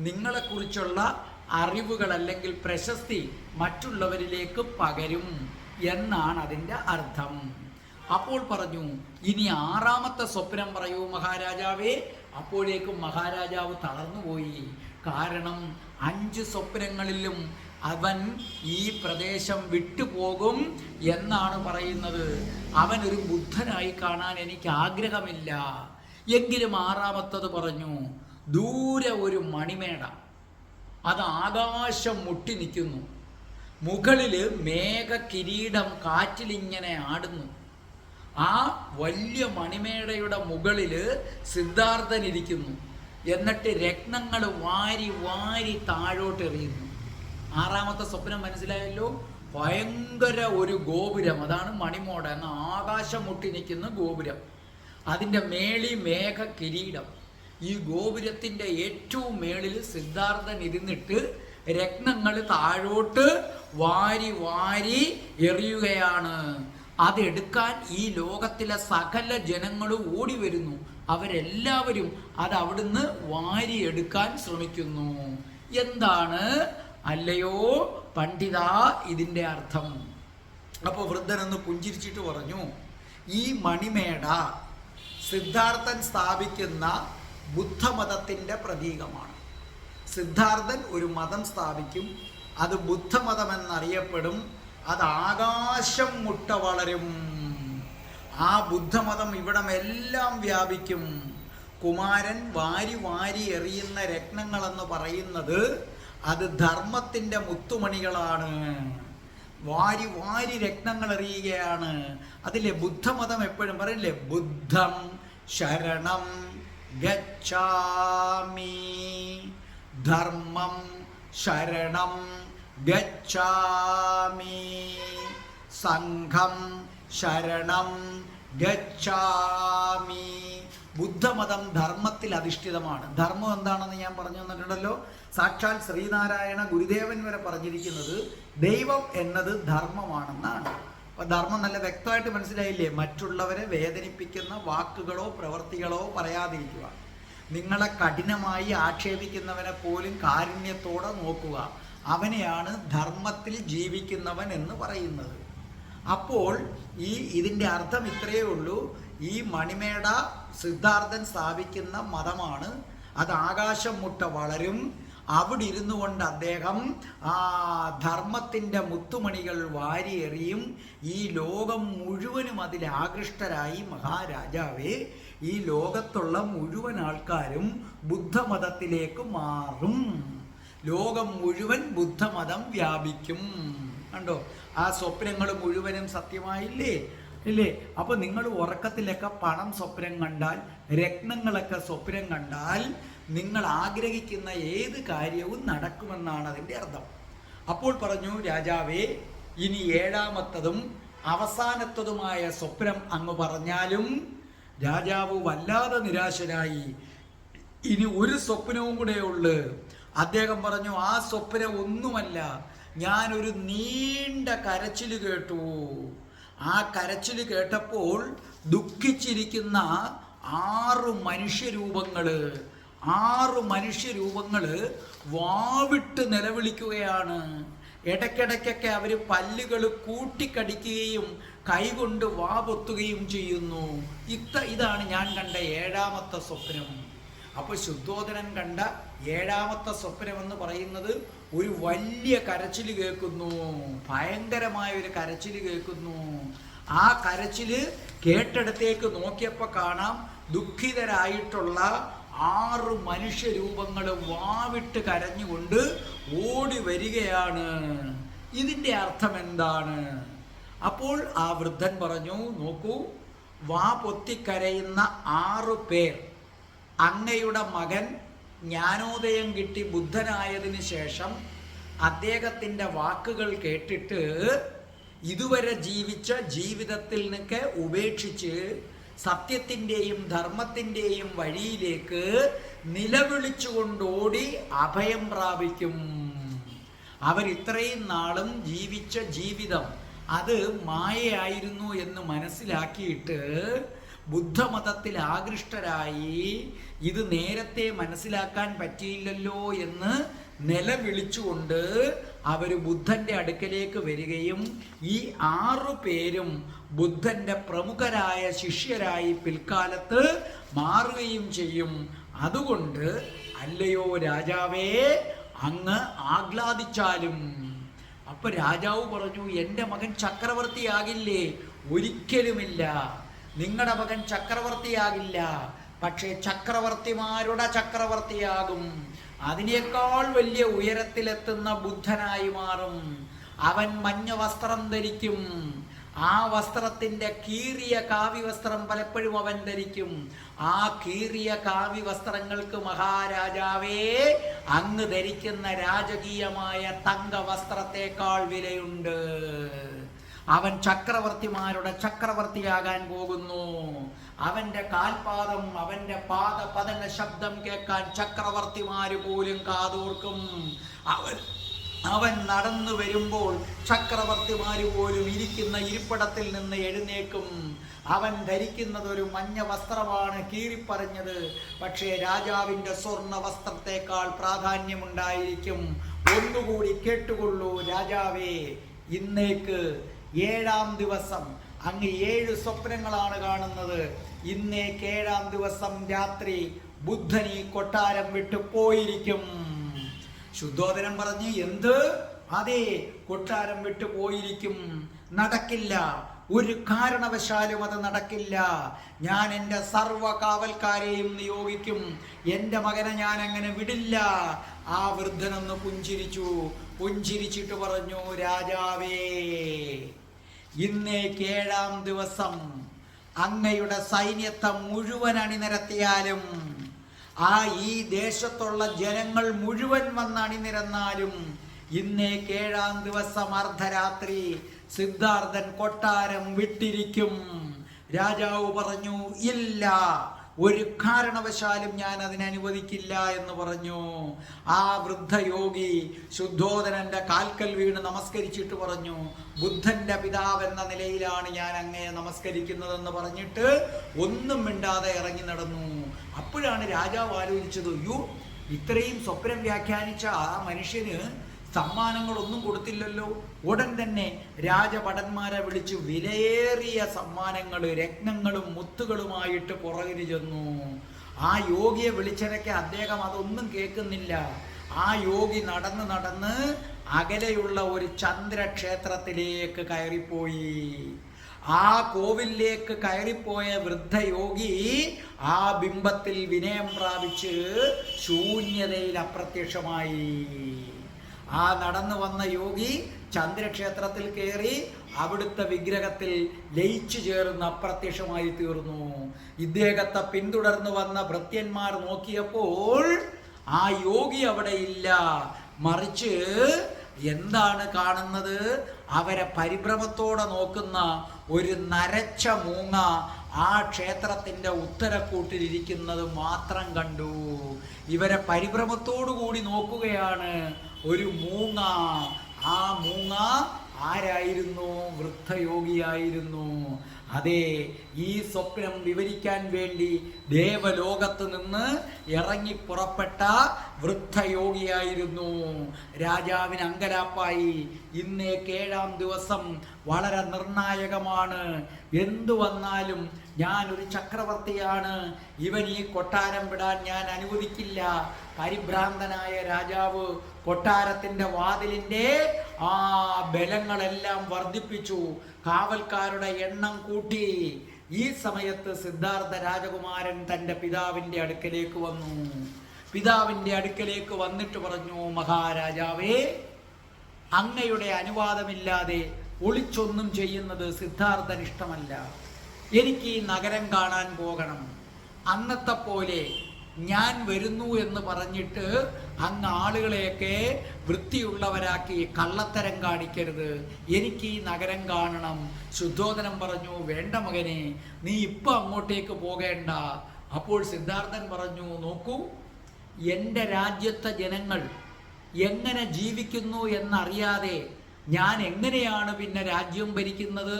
B: നിങ്ങളെക്കുറിച്ചുള്ള അറിവുകൾ അല്ലെങ്കിൽ പ്രശസ്തി മറ്റുള്ളവരിലേക്ക് പകരും എന്നാണ് അതിൻ്റെ അർത്ഥം. അപ്പോൾ പറഞ്ഞു, ഇനി 6ാമത്തെ സ്വപ്നം പറയൂ മഹാരാജാവേ. അപ്പോഴേക്കും മഹാരാജാവ് തളർന്നുപോയി. കാരണം 5 സ്വപ്നങ്ങളിലും അവൻ ഈ പ്രദേശം വിട്ടുപോകും എന്നാണ് പറയുന്നത്. അവനൊരു ബുദ്ധനായി കാണാൻ എനിക്ക് ആഗ്രഹമില്ല. എങ്കിലും 6ാമത്തത് പറഞ്ഞു, ദൂരെ ഒരു മണിമേട, അത് ആകാശം മുട്ടി നിൽക്കുന്നു. മുകളിൽ മേഘകിരീടം കാറ്റിലിങ്ങനെ ആടുന്നു. ആ വലിയ മണിമേടയുടെ മുകളിൽ സിദ്ധാർത്ഥൻ ഇരിക്കുന്നു. എന്നിട്ട് രത്നങ്ങൾ വാരി വാരി താഴോട്ട് എറിയുന്നു. 6ാമത്തെ സ്വപ്നം മനസ്സിലായല്ലോ. ഭയങ്കര ഒരു ഗോപുരം, അതാണ് മണിമോട എന്ന ആകാശം മുട്ടി നിൽക്കുന്ന ഗോപുരം. അതിൻ്റെ മേളി മേഘ കിരീടം. ഈ ഗോപുരത്തിൻ്റെ ഏറ്റവും മേളിൽ സിദ്ധാർത്ഥൻ ഇരുന്നിട്ട് രത്നങ്ങൾ താഴോട്ട് വാരി വാരി എറിയുകയാണ്. അതെടുക്കാൻ ഈ ലോകത്തിലെ സകല ജനങ്ങളും ഓടി വരുന്നു. അവരെല്ലാവരും അത് അവിടുന്ന് വാരി എടുക്കാൻ ശ്രമിക്കുന്നു. എന്താണ് അല്ലയോ പണ്ഡിത ഇതിൻ്റെ അർത്ഥം? അപ്പോൾ വൃദ്ധനൊന്ന് പുഞ്ചിരിച്ചിട്ട് പറഞ്ഞു, ഈ മണിമേട സിദ്ധാർത്ഥൻ സ്ഥാപിക്കുന്ന ബുദ്ധമതത്തിൻ്റെ പ്രതീകമാണ്. സിദ്ധാർത്ഥൻ ഒരു മതം സ്ഥാപിക്കും, അത് ബുദ്ധമതമെന്നറിയപ്പെടും. അത് ആകാശം മുട്ട വളരും. ആ ബുദ്ധമതം ഇവിടമെല്ലാം വ്യാപിക്കും. കുമാരൻ വാരി വാരി എറിയുന്ന രത്നങ്ങളെന്ന് പറയുന്നത് അത് ധർമ്മത്തിൻ്റെ മുത്തുമണികളാണ്. വാരി വാരി രത്നങ്ങൾ എറിയുകയാണ്. അതിലെ ബുദ്ധമതം എപ്പോഴും പറയില്ലേ, ബുദ്ധം ശരണം ഗച്ഛാമി, ധർമ്മം ശരണം ഗച്ഛാമി, സംഘം ശരണം ഗച്ഛാമി. ബുദ്ധമതം ധർമ്മത്തിൽ അധിഷ്ഠിതമാണ്. ധർമ്മം എന്താണെന്ന് ഞാൻ പറഞ്ഞു തന്നിട്ടുണ്ടല്ലോ. സാക്ഷാൽ ശ്രീനാരായണ ഗുരുദേവൻ വരെ പറഞ്ഞിരിക്കുന്നത് ദൈവം എന്നത് ധർമ്മമാണെന്നാണ്. അപ്പൊ ധർമ്മം നല്ല വ്യക്തമായിട്ട് മനസ്സിലായില്ലേ? മറ്റുള്ളവരെ വേദനിപ്പിക്കുന്ന വാക്കുകളോ പ്രവൃത്തികളോ പറയാതിരിക്കുക. നിങ്ങളെ കഠിനമായി ആക്ഷേപിക്കുന്നവനെ പോലും കാരുണ്യത്തോടെ നോക്കുക. അവനെയാണ് ധർമ്മത്തിൽ ജീവിക്കുന്നവൻ എന്ന് പറയുന്നത്. അപ്പോൾ ഇതിൻ്റെ അർത്ഥം ഇത്രയേ ഉള്ളൂ. ഈ മണിമേട സിദ്ധാർത്ഥൻ സ്ഥാപിക്കുന്ന മതമാണ്. അത് ആകാശം മുട്ട വളരും. അവിടെ ഇരുന്നു കൊണ്ട് അദ്ദേഹം ധർമ്മത്തിൻ്റെ മുത്തുമണികൾ വാരിയെറിയും. ഈ ലോകം മുഴുവനും അതിൽ ആകൃഷ്ടരായി മഹാരാജാവേ ഈ ലോകത്തുള്ള മുഴുവൻ ആൾക്കാരും ബുദ്ധമതത്തിലേക്ക് മാറും. ലോകം മുഴുവൻ ബുദ്ധമതം വ്യാപിക്കും. കണ്ടോ? ആ സ്വപ്നങ്ങൾ മുഴുവനും സത്യമായില്ലേ? ഇല്ലേ? അപ്പൊ നിങ്ങൾ ഉറക്കത്തിലൊക്കെ പണം സ്വപ്നം കണ്ടാൽ, രത്നങ്ങളൊക്കെ സ്വപ്നം കണ്ടാൽ നിങ്ങൾ ആഗ്രഹിക്കുന്ന ഏത് കാര്യവും നടക്കുമെന്നാണ് അതിൻ്റെ അർത്ഥം. അപ്പോൾ പറഞ്ഞു, രാജാവേ ഇനി ഏഴാമത്തതും അവസാനത്തതുമായ സ്വപ്നം അങ്ങ് പറഞ്ഞാലും. രാജാവ് വല്ലാതെ നിരാശനായി. ഇനി ഒരു സ്വപ്നവും കൂടെ ഉള്ളു. അദ്ദേഹം പറഞ്ഞു, ആ സ്വപ്നം ഒന്നുമല്ല, ഞാനൊരു നീണ്ട കരച്ചിൽ കേട്ടു. ആ കരച്ചിൽ കേട്ടപ്പോൾ ദുഃഖിച്ചിരിക്കുന്ന 6 മനുഷ്യരൂപങ്ങള് വാവിട്ട് നിലവിളിക്കുകയാണ്. ഇടയ്ക്കിടയ്ക്കൊക്കെ അവർ പല്ലുകൾ കൂട്ടിക്കടിക്കുകയും കൈകൊണ്ട് വാപൊത്തുകയും ചെയ്യുന്നു. ഇതാണ് ഞാൻ കണ്ട ഏഴാമത്തെ സ്വപ്നം. അപ്പോൾ ശുദ്ധോദനൻ കണ്ട ഏഴാമത്തെ സ്വപ്നം എന്ന് പറയുന്നത് ഒരു വലിയ കരച്ചിൽ കേൾക്കുന്നു. ഭയങ്കരമായ ഒരു കരച്ചിൽ കേൾക്കുന്നു. ആ കരച്ചിൽ കേട്ടിടത്തേക്ക് നോക്കിയപ്പോൾ കാണാം ദുഃഖിതരായിട്ടുള്ള 6 മനുഷ്യരൂപങ്ങൾ വാവിട്ട് കരഞ്ഞുകൊണ്ട് ഓടി വരികയാണ്. ഇതിൻ്റെ അർത്ഥം എന്താണ്? അപ്പോൾ ആ വൃദ്ധൻ പറഞ്ഞു, നോക്കൂ, വാ പൊത്തിക്കരയുന്ന 6 പേർ അങ്ങയുടെ മകൻ ജ്ഞാനോദയം കിട്ടി ബുദ്ധനായതിനു ശേഷം അദ്ദേഹത്തിൻ്റെ വാക്കുകൾ കേട്ടിട്ട് ഇതുവരെ ജീവിച്ച ജീവിതത്തിൽ നിന്നൊക്കെ ഉപേക്ഷിച്ച് സത്യത്തിൻ്റെയും ധർമ്മത്തിൻ്റെയും വഴിയിലേക്ക് നിലവിളിച്ചുകൊണ്ടോടി അഭയം പ്രാപിക്കും. അവരിത്രയും നാളും ജീവിച്ച ജീവിതം അത് മായയായിരുന്നു എന്ന് മനസ്സിലാക്കിയിട്ട് ബുദ്ധമതത്തിൽ ആകൃഷ്ടരായി ഇത് നേരത്തെ മനസ്സിലാക്കാൻ പറ്റിയില്ലല്ലോ എന്ന് നിലവിളിച്ചുകൊണ്ട് അവർ ബുദ്ധൻ്റെ അടുക്കലേക്ക് വരികയും ഈ 6 പേരും ബുദ്ധൻ്റെ പ്രമുഖരായ ശിഷ്യരായി പിൽക്കാലത്ത് മാറുകയും ചെയ്യും. അതുകൊണ്ട് അല്ലയോ രാജാവേ, അങ്ങ് ആഹ്ലാദിച്ചാലും. അപ്പൊ രാജാവ് പറഞ്ഞു, എൻ്റെ മകൻ ചക്രവർത്തിയാകില്ലേ? ഒരിക്കലുമില്ല, നിങ്ങളുടെ മകൻ ചക്രവർത്തിയാകില്ല. പക്ഷേ ചക്രവർത്തിമാരുടെ ചക്രവർത്തിയാകും. അതിനേക്കാൾ വലിയ ഉയരത്തിലെത്തുന്ന ബുദ്ധനായി മാറും. അവൻ മഞ്ഞ വസ്ത്രം ധരിക്കും. ആ വസ്ത്രത്തിൻ്റെ കീറിയ കാവ്യവസ്ത്രം പലപ്പോഴും അവൻ ധരിക്കും. ആ കീറിയ കാവ്യവസ്ത്രങ്ങൾക്ക് മഹാരാജാവേ അങ്ങ് ധരിക്കുന്ന രാജകീയമായ തങ്ക വസ്ത്രത്തെക്കാൾ വിലയുണ്ട്. അവൻ ചക്രവർത്തിമാരുടെ ചക്രവർത്തിയാകാൻ പോകുന്നു. അവന്റെ കാൽപാദം, അവന്റെ പാദപതന ശബ്ദം കേൾക്കാൻ ചക്രവർത്തിമാര് പോലും കാതോർക്കും. അവൻ നടന്നു വരുമ്പോൾ ചക്രവർത്തിമാര് പോലും ഇരിക്കുന്ന ഇരിപ്പിടത്തിൽ നിന്ന് എഴുന്നേക്കും. അവൻ ധരിക്കുന്നത് ഒരു മഞ്ഞ വസ്ത്രമാണ്, കീറിപ്പറഞ്ഞത്. പക്ഷേ രാജാവിൻ്റെ സ്വർണ്ണ വസ്ത്രത്തെക്കാൾ പ്രാധാന്യമുണ്ടായിരിക്കും. ഒന്നുകൂടി കേട്ടുകൊള്ളൂ രാജാവേ, ഇന്നേക്ക് 7-ാം ദിവസം അങ്ങ് 7 സ്വപ്നങ്ങളാണ് കാണുന്നത്. ഇന്നേക്ക് 7-ാം ദിവസം രാത്രി ബുദ്ധൻ ഈ കൊട്ടാരം വിട്ടു പോയിരിക്കും. ശുദ്ധോദനൻ പറഞ്ഞു, എന്ത്? അതെ, കൊട്ടാരം വിട്ടു പോയിരിക്കും. നടക്കില്ല, ഒരു കാരണവശാലും അത് നടക്കില്ല. ഞാൻ എൻ്റെ സർവ്വ കാവൽക്കാരെയും നിയോഗിക്കും. എൻ്റെ മകനെ ഞാൻ അങ്ങനെ വിടില്ല. ആ വൃദ്ധനൊന്ന് പുഞ്ചിരിച്ചു. പുഞ്ചിരിച്ചിട്ട് പറഞ്ഞു, രാജാവേ, ഇന്നേക്ക് 7-ാം ദിവസം അങ്ങയുടെ സൈന്യത്തെ മുഴുവൻ അണിനിരത്തിയാലും, ഈ ദേശത്തുള്ള ജനങ്ങൾ മുഴുവൻ വന്ന് അണിനിരന്നാലും, ഇന്നേക്ക് 7-ാം ദിവസം അർദ്ധരാത്രി സിദ്ധാർത്ഥൻ കൊട്ടാരം വിട്ടിരിക്കും. രാജാവ് പറഞ്ഞു, ഇല്ല, ഒരു കാരണവശാലും ഞാൻ അതിനെ അനുവദിക്കില്ല എന്ന് പറഞ്ഞു. ആ വൃദ്ധയോഗി ശുദ്ധോദനന്റെ കാൽക്കൽ വീണ് നമസ്കരിച്ചിട്ട് പറഞ്ഞു, ബുദ്ധന്റെ പിതാവ് എന്ന നിലയിലാണ് ഞാൻ അങ്ങയെ നമസ്കരിക്കുന്നതെന്ന് പറഞ്ഞിട്ട് ഒന്നും മിണ്ടാതെ ഇറങ്ങി നടന്നു. അപ്പോഴാണ് രാജാവ് ആലോചിച്ചത്, അയ്യോ, ഇത്രയും സ്വപ്നം വ്യാഖ്യാനിച്ച ആ മനുഷ്യന് സമ്മാനങ്ങളൊന്നും കൊടുത്തില്ലല്ലോ. ഉടൻ തന്നെ രാജഭടന്മാരെ വിളിച്ചു വിലയേറിയ സമ്മാനങ്ങൾ, രത്നങ്ങളും മുത്തുകളുമായിട്ട് പുറകിന് ചെന്നു. ആ യോഗിയെ വിളിച്ചതൊക്കെ അദ്ദേഹം അതൊന്നും കേൾക്കുന്നില്ല. ആ യോഗി നടന്ന് നടന്ന് അകലെയുള്ള ഒരു ചന്ദ്രക്ഷേത്രത്തിലേക്ക് കയറിപ്പോയി. ആ കോവിലേക്ക് കയറിപ്പോയ വൃദ്ധയോഗി ആ ബിംബത്തിൽ വിനയം പ്രാപിച്ച് ശൂന്യതയിൽ അപ്രത്യക്ഷമായി. ആ നടന്നു വന്ന യോഗി ചന്ദ്രക്ഷേത്രത്തിൽ കയറി അവിടുത്തെ വിഗ്രഹത്തിൽ ലയിച്ചു ചേർന്ന് അപ്രത്യക്ഷമായി തീർന്നു. ഇദ്ദേഹത്തെ പിന്തുടർന്നു വന്ന ഭൃത്യന്മാർ നോക്കിയപ്പോൾ ആ യോഗി അവിടെ ഇല്ല. മറിച്ച് എന്താണ് കാണുന്നത്? അവരെ പരിഭ്രമത്തോടെ നോക്കുന്ന ഒരു നരച്ച മൂങ്ങ ആ ക്ഷേത്രത്തിന്റെ ഉത്തരക്കൂട്ടിലിരിക്കുന്നത് മാത്രം കണ്ടു. ഇവരെ പരിഭ്രമത്തോടു കൂടി നോക്കുകയാണ് ഒരു മൂങ്ങ. ആ മൂങ്ങ ആരായിരുന്നു? വൃദ്ധയോഗിയായിരുന്നു. അതെ, ഈ സ്വപ്നം വിവരിക്കാൻ വേണ്ടി ദേവലോകത്ത് നിന്ന് ഇറങ്ങി പുറപ്പെട്ട വൃദ്ധയോഗിയായിരുന്നു. രാജാവിന് അങ്കലാപ്പായി. ഇന്നേക്ക് 7-ാം ദിവസം വളരെ നിർണായകമാണ്. എന്തു വന്നാലും ഞാൻ ഒരു ചക്രവർത്തിയാണ്, ഇവൻ ഈ കൊട്ടാരം വിടാൻ ഞാൻ അനുവദിക്കില്ല. പരിഭ്രാന്തനായ രാജാവ് കൊട്ടാരത്തിന്റെ വാതിലിന്റെ ആ ബലങ്ങളെല്ലാം വർദ്ധിപ്പിച്ചു, കാവൽക്കാരുടെ എണ്ണം കൂട്ടി. ഈ സമയത്ത് സിദ്ധാർത്ഥ രാജകുമാരൻ തൻ്റെ പിതാവിൻ്റെ അടുക്കലേക്ക് വന്നു. പിതാവിൻ്റെ അടുക്കലേക്ക് വന്നിട്ട് പറഞ്ഞു, മഹാരാജാവേ, അങ്ങയുടെ അനുവാദമില്ലാതെ ഒളിച്ചൊന്നും ചെയ്യുന്നത് സിദ്ധാർത്ഥന് ഇഷ്ടമല്ല. എനിക്ക് ഈ നഗരം കാണാൻ പോകണം. അന്നത്തെ പോലെ ഞാൻ വരുന്നു എന്ന് പറഞ്ഞിട്ട് അങ്ങ് ആളുകളെയൊക്കെ വൃത്തിയുള്ളവരാക്കി കള്ളത്തരം കാണിക്കരുത്. എനിക്ക് ഈ നഗരം കാണണം. ശുദ്ധോദനൻ പറഞ്ഞു, വേണ്ട മകനെ, നീ ഇപ്പം അങ്ങോട്ടേക്ക് പോകേണ്ട. അപ്പോൾ സിദ്ധാർത്ഥൻ പറഞ്ഞു, നോക്കൂ, എൻ്റെ രാജ്യത്തെ ജനങ്ങൾ എങ്ങനെ ജീവിക്കുന്നു എന്നറിയാതെ ഞാൻ എങ്ങനെയാണ് പിന്നെ രാജ്യം ഭരിക്കുന്നത്?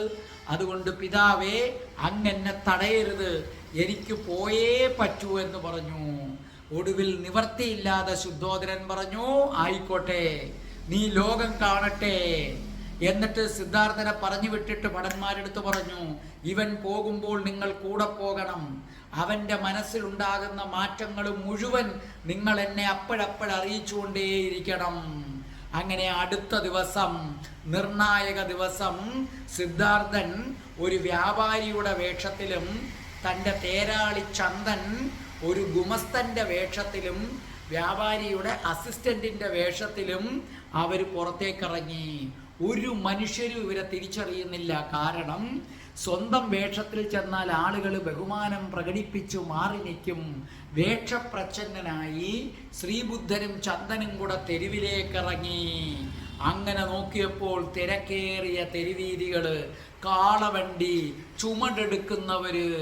B: അതുകൊണ്ട് പിതാവേ, അങ്ങെന്നെ തടയരുത്, എനിക്ക് പോയേ പറ്റൂ എന്ന് പറഞ്ഞു. ഒടുവിൽ നിവർത്തിയില്ലാതെ ശുദ്ധോദനൻ പറഞ്ഞു, ആയിക്കോട്ടെ, നീ ലോകം കാണട്ടെ. എന്നിട്ട് സിദ്ധാർത്ഥനെ പറഞ്ഞു വിട്ടിട്ട് ഭടന്മാരെടുത്ത് പറഞ്ഞു, ഇവൻ പോകുമ്പോൾ നിങ്ങൾ കൂടെ പോകണം. അവൻ്റെ മനസ്സിലുണ്ടാകുന്ന മാറ്റങ്ങൾ മുഴുവൻ നിങ്ങൾ എന്നെ അപ്പോഴപ്പോഴറിയിച്ചുകൊണ്ടേയിരിക്കണം. അങ്ങനെ അടുത്ത ദിവസം, നിർണായക ദിവസം, സിദ്ധാർത്ഥൻ ഒരു വ്യാപാരിയുടെ വേഷത്തിലും തൻ്റെ തേരാളി ചന്ദൻ ഒരു ഗുമസ്തൻ്റെ വേഷത്തിലും വ്യാപാരിയുടെ അസിസ്റ്റന്റിന്റെ വേഷത്തിലും അവർ പുറത്തേക്കിറങ്ങി. ഒരു മനുഷ്യരും ഇവരെ തിരിച്ചറിയുന്നില്ല. കാരണം സ്വന്തം വേഷത്തിൽ ചെന്നാൽ ആളുകൾ ബഹുമാനം പ്രകടിപ്പിച്ചു മാറി നിൽക്കും. വേഷപ്രച്ഛന്നനായി ശ്രീബുദ്ധനും ചന്ദനും കൂടെ തെരുവിലേക്കിറങ്ങി. അങ്ങനെ നോക്കിയപ്പോൾ തിരക്കേറിയ തെരുവീതികള്, കാളവണ്ടി, ചുമടെടുക്കുന്നവര്.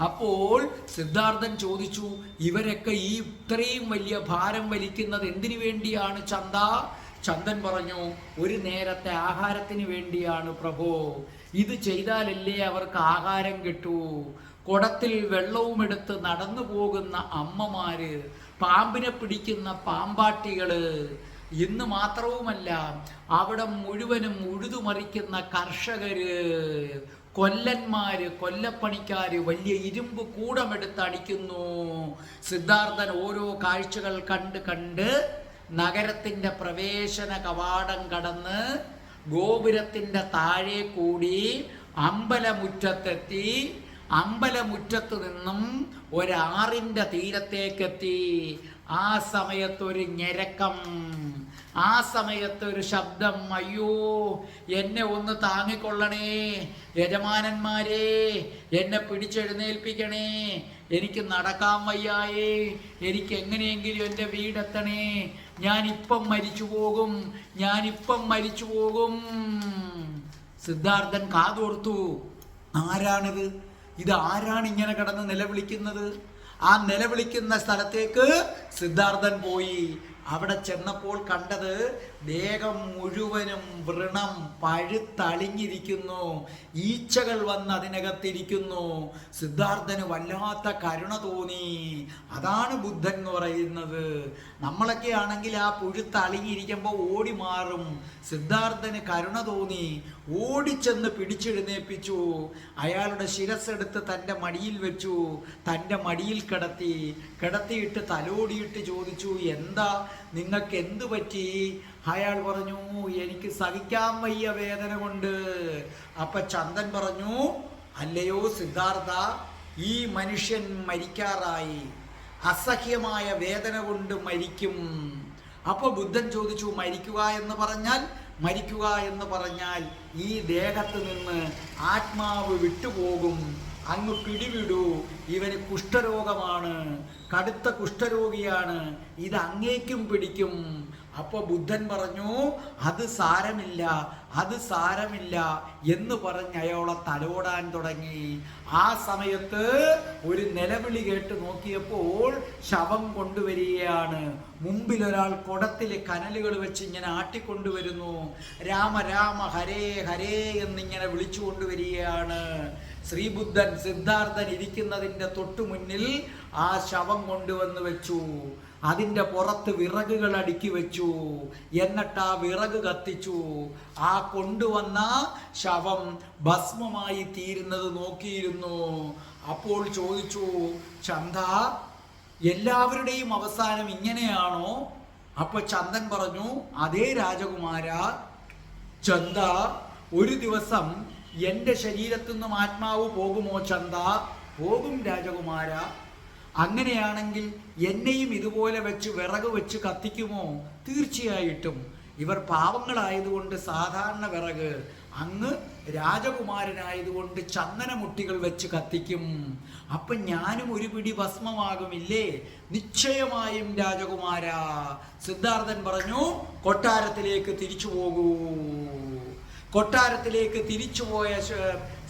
B: അപ്പോൾ സിദ്ധാർത്ഥൻ ചോദിച്ചു, ഇവരൊക്കെ ഈ ഇത്രയും വലിയ ഭാരം വലിക്കുന്നത് എന്തിനു വേണ്ടിയാണ് ചന്ദ? ചന്ദൻ പറഞ്ഞു, ഒരു നേരത്തെ ആഹാരത്തിന് വേണ്ടിയാണ് പ്രഭോ. ഇത് ചെയ്താലല്ലേ അവർക്ക് ആഹാരം കിട്ടൂ. കുടത്തിൽ വെള്ളവും എടുത്ത് നടന്നു പോകുന്ന അമ്മമാര്, പാമ്പിനെ പിടിക്കുന്ന പാമ്പാട്ടികള്, ഇന്ന് മാത്രവുമല്ല അവിടെ മുഴുവനും ഉഴുതുമറിക്കുന്ന കർഷകര്, കൊല്ലന്മാര്, കൊല്ലപ്പണിക്കാര് വലിയ ഇരുമ്പ് കൂടമെടുത്ത് അടിക്കുന്നു. സിദ്ധാർത്ഥൻ ഓരോ കാഴ്ചകൾ കണ്ട് കണ്ട് നഗരത്തിന്റെ പ്രവേശന കവാടം കടന്ന് ഗോപുരത്തിന്റെ താഴെ കൂടി അമ്പലമുറ്റത്തെത്തി. അമ്പലമുറ്റത്ത് നിന്നും ഒരാറിന്റെ തീരത്തേക്കെത്തി. ആ സമയത്തൊരു ഞെരക്കം, ആ സമയത്തൊരു ശബ്ദം, അയ്യോ എന്നെ ഒന്ന് താങ്ങിക്കൊള്ളണേ യജമാനന്മാരെ, എന്നെ പിടിച്ചെഴുന്നേൽപ്പിക്കണേ, എനിക്ക് നടക്കാൻ വയ്യായേ, എനിക്ക് എങ്ങനെയെങ്കിലും എൻ്റെ വീടെത്തണേ, ഞാനിപ്പം മരിച്ചു പോകും, ഞാനിപ്പം മരിച്ചു പോകും. സിദ്ധാർത്ഥൻ കാതോർത്തു, ആരാണിത്? ഇത് ആരാണ് ഇങ്ങനെ കിടന്ന് നിലവിളിക്കുന്നത്? ആ നിലവിളിക്കുന്ന സ്ഥലത്തേക്ക് സിദ്ധാർത്ഥൻ പോയി. അവിടെ ചെന്നപ്പോൾ കണ്ടത് ദേഹം മുഴുവനും വ്രണം പഴുത്തളിഞ്ഞിരിക്കുന്നു, ഈച്ചകൾ വന്ന് അതിനകത്തിരിക്കുന്നു. സിദ്ധാർത്ഥന് വല്ലാത്ത കരുണ തോന്നി. അതാണ് ബുദ്ധൻ എന്ന് പറയുന്നത്. നമ്മളൊക്കെ ആണെങ്കിൽ ആ പുഴുത്തളിഞ്ഞിരിക്കുമ്പോൾ ഓടി മാറും. സിദ്ധാർത്ഥന് കരുണ തോന്നി, ഓടിച്ചെന്ന് പിടിച്ചെഴുന്നേൽപ്പിച്ചു. അയാളുടെ ശിരസ്സെടുത്ത് തൻ്റെ മടിയിൽ വെച്ചു, തൻ്റെ മടിയിൽ കിടത്തിയിട്ട് തലോടിയിട്ട് ചോദിച്ചു, എന്താ നിങ്ങൾക്ക് എന്തു പറ്റി? അയാൾ പറഞ്ഞു, എനിക്ക് സഹിക്കാൻ വയ്യ വേദന കൊണ്ട്. അപ്പൊ ചന്ദൻ പറഞ്ഞു, അല്ലയോ സിദ്ധാർത്ഥ, ഈ മനുഷ്യൻ മരിക്കാറായി, അസഹ്യമായ വേദന കൊണ്ട് മരിക്കും. അപ്പൊ ബുദ്ധൻ ചോദിച്ചു, മരിക്കുക എന്ന് പറഞ്ഞാൽ ഈ ദേഹത്ത് നിന്ന് ആത്മാവ് വിട്ടുപോകും, അങ്ങ് പിടിവിടൂ, ഇവന് കുഷ്ഠരോഗമാണ്, കടുത്ത കുഷ്ഠരോഗിയാണ്, ഇത് അങ്ങേക്കും പിടിക്കും. അപ്പൊ ബുദ്ധൻ പറഞ്ഞു, അത് സാരമില്ല എന്ന് പറഞ്ഞ് അയാളെ തലോടാൻ തുടങ്ങി. ആ സമയത്ത് ഒരു നിലവിളി കേട്ട് നോക്കിയപ്പോൾ ശവം കൊണ്ടുവരികയാണ്. മുമ്പിൽ ഒരാൾ കുടത്തിൽ കനലുകൾ വെച്ച് ഇങ്ങനെ ആട്ടിക്കൊണ്ടുവരുന്നു. രാമ രാമ ഹരേ ഹരേ എന്നിങ്ങനെ വിളിച്ചു കൊണ്ടുവരികയാണ്. ശ്രീബുദ്ധൻ സിദ്ധാർത്ഥൻ ഇരിക്കുന്നതിൻ്റെ തൊട്ടു മുന്നിൽ ആ ശവം കൊണ്ടുവന്ന് വെച്ചു. അതിൻ്റെ പുറത്ത് വിറകുകൾ അടുക്കി വെച്ചു. എന്നിട്ട് ആ വിറക് കത്തിച്ചു. ആ കൊണ്ടുവന്ന ശവം ഭസ്മമായി തീരുന്നത് നോക്കിയിരുന്നു. അപ്പോൾ ചോദിച്ചു, ചന്ദ, എല്ലാവരുടെയും അവസാനം ഇങ്ങനെയാണോ? അപ്പൊ ചന്ദൻ പറഞ്ഞു, അതേ രാജകുമാര. ചന്ദ, ഒരു ദിവസം എൻ്റെ ശരീരത്തു നിന്നും ആത്മാവ് പോകുമോ ചന്ദ? പോകും രാജകുമാര. അങ്ങനെയാണെങ്കിൽ എന്നെയും ഇതുപോലെ വെച്ച് വിറക് വെച്ച് കത്തിക്കുമോ? തീർച്ചയായിട്ടും. ഇവർ പാവങ്ങളായതുകൊണ്ട് സാധാരണ വിറക്, അങ്ങ് രാജകുമാരനായതുകൊണ്ട് ചന്ദനമുട്ടികൾ വെച്ച് കത്തിക്കും. അപ്പൊ ഞാനും ഒരു പിടി ഭസ്മമാകുമില്ലേ? നിശ്ചയമായും രാജകുമാര. സിദ്ധാർത്ഥൻ പറഞ്ഞു, കൊട്ടാരത്തിലേക്ക് തിരിച്ചു പോകൂ. കൊട്ടാരത്തിലേക്ക് തിരിച്ചുപോയ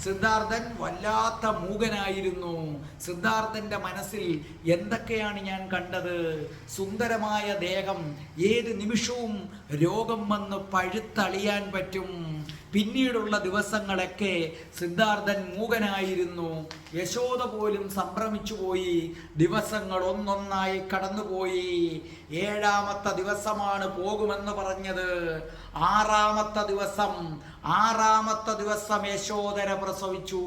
B: സിദ്ധാർത്ഥൻ വല്ലാത്ത മൂകനായിരുന്നു. സിദ്ധാർത്ഥന്റെ മനസ്സിൽ എന്തൊക്കെയാണ് ഞാൻ കണ്ടത്? സുന്ദരമായ ദേഹം, ഏത് നിമിഷവും രോഗം വന്ന് പഴുത്തളിയാൻ പറ്റും. പിന്നീടുള്ള ദിവസങ്ങളൊക്കെ സിദ്ധാർത്ഥൻ മൂകനായിരുന്നു. യശോദ പോലും സംഭ്രമിച്ചു പോയി. ദിവസങ്ങൾ ഒന്നൊന്നായി കടന്നുപോയി. 7ാമത്തെ ദിവസമാണ് പോകുമെന്ന് പറഞ്ഞത്. 6ാമത്തെ ദിവസം യശോദര പ്രസവിച്ചു.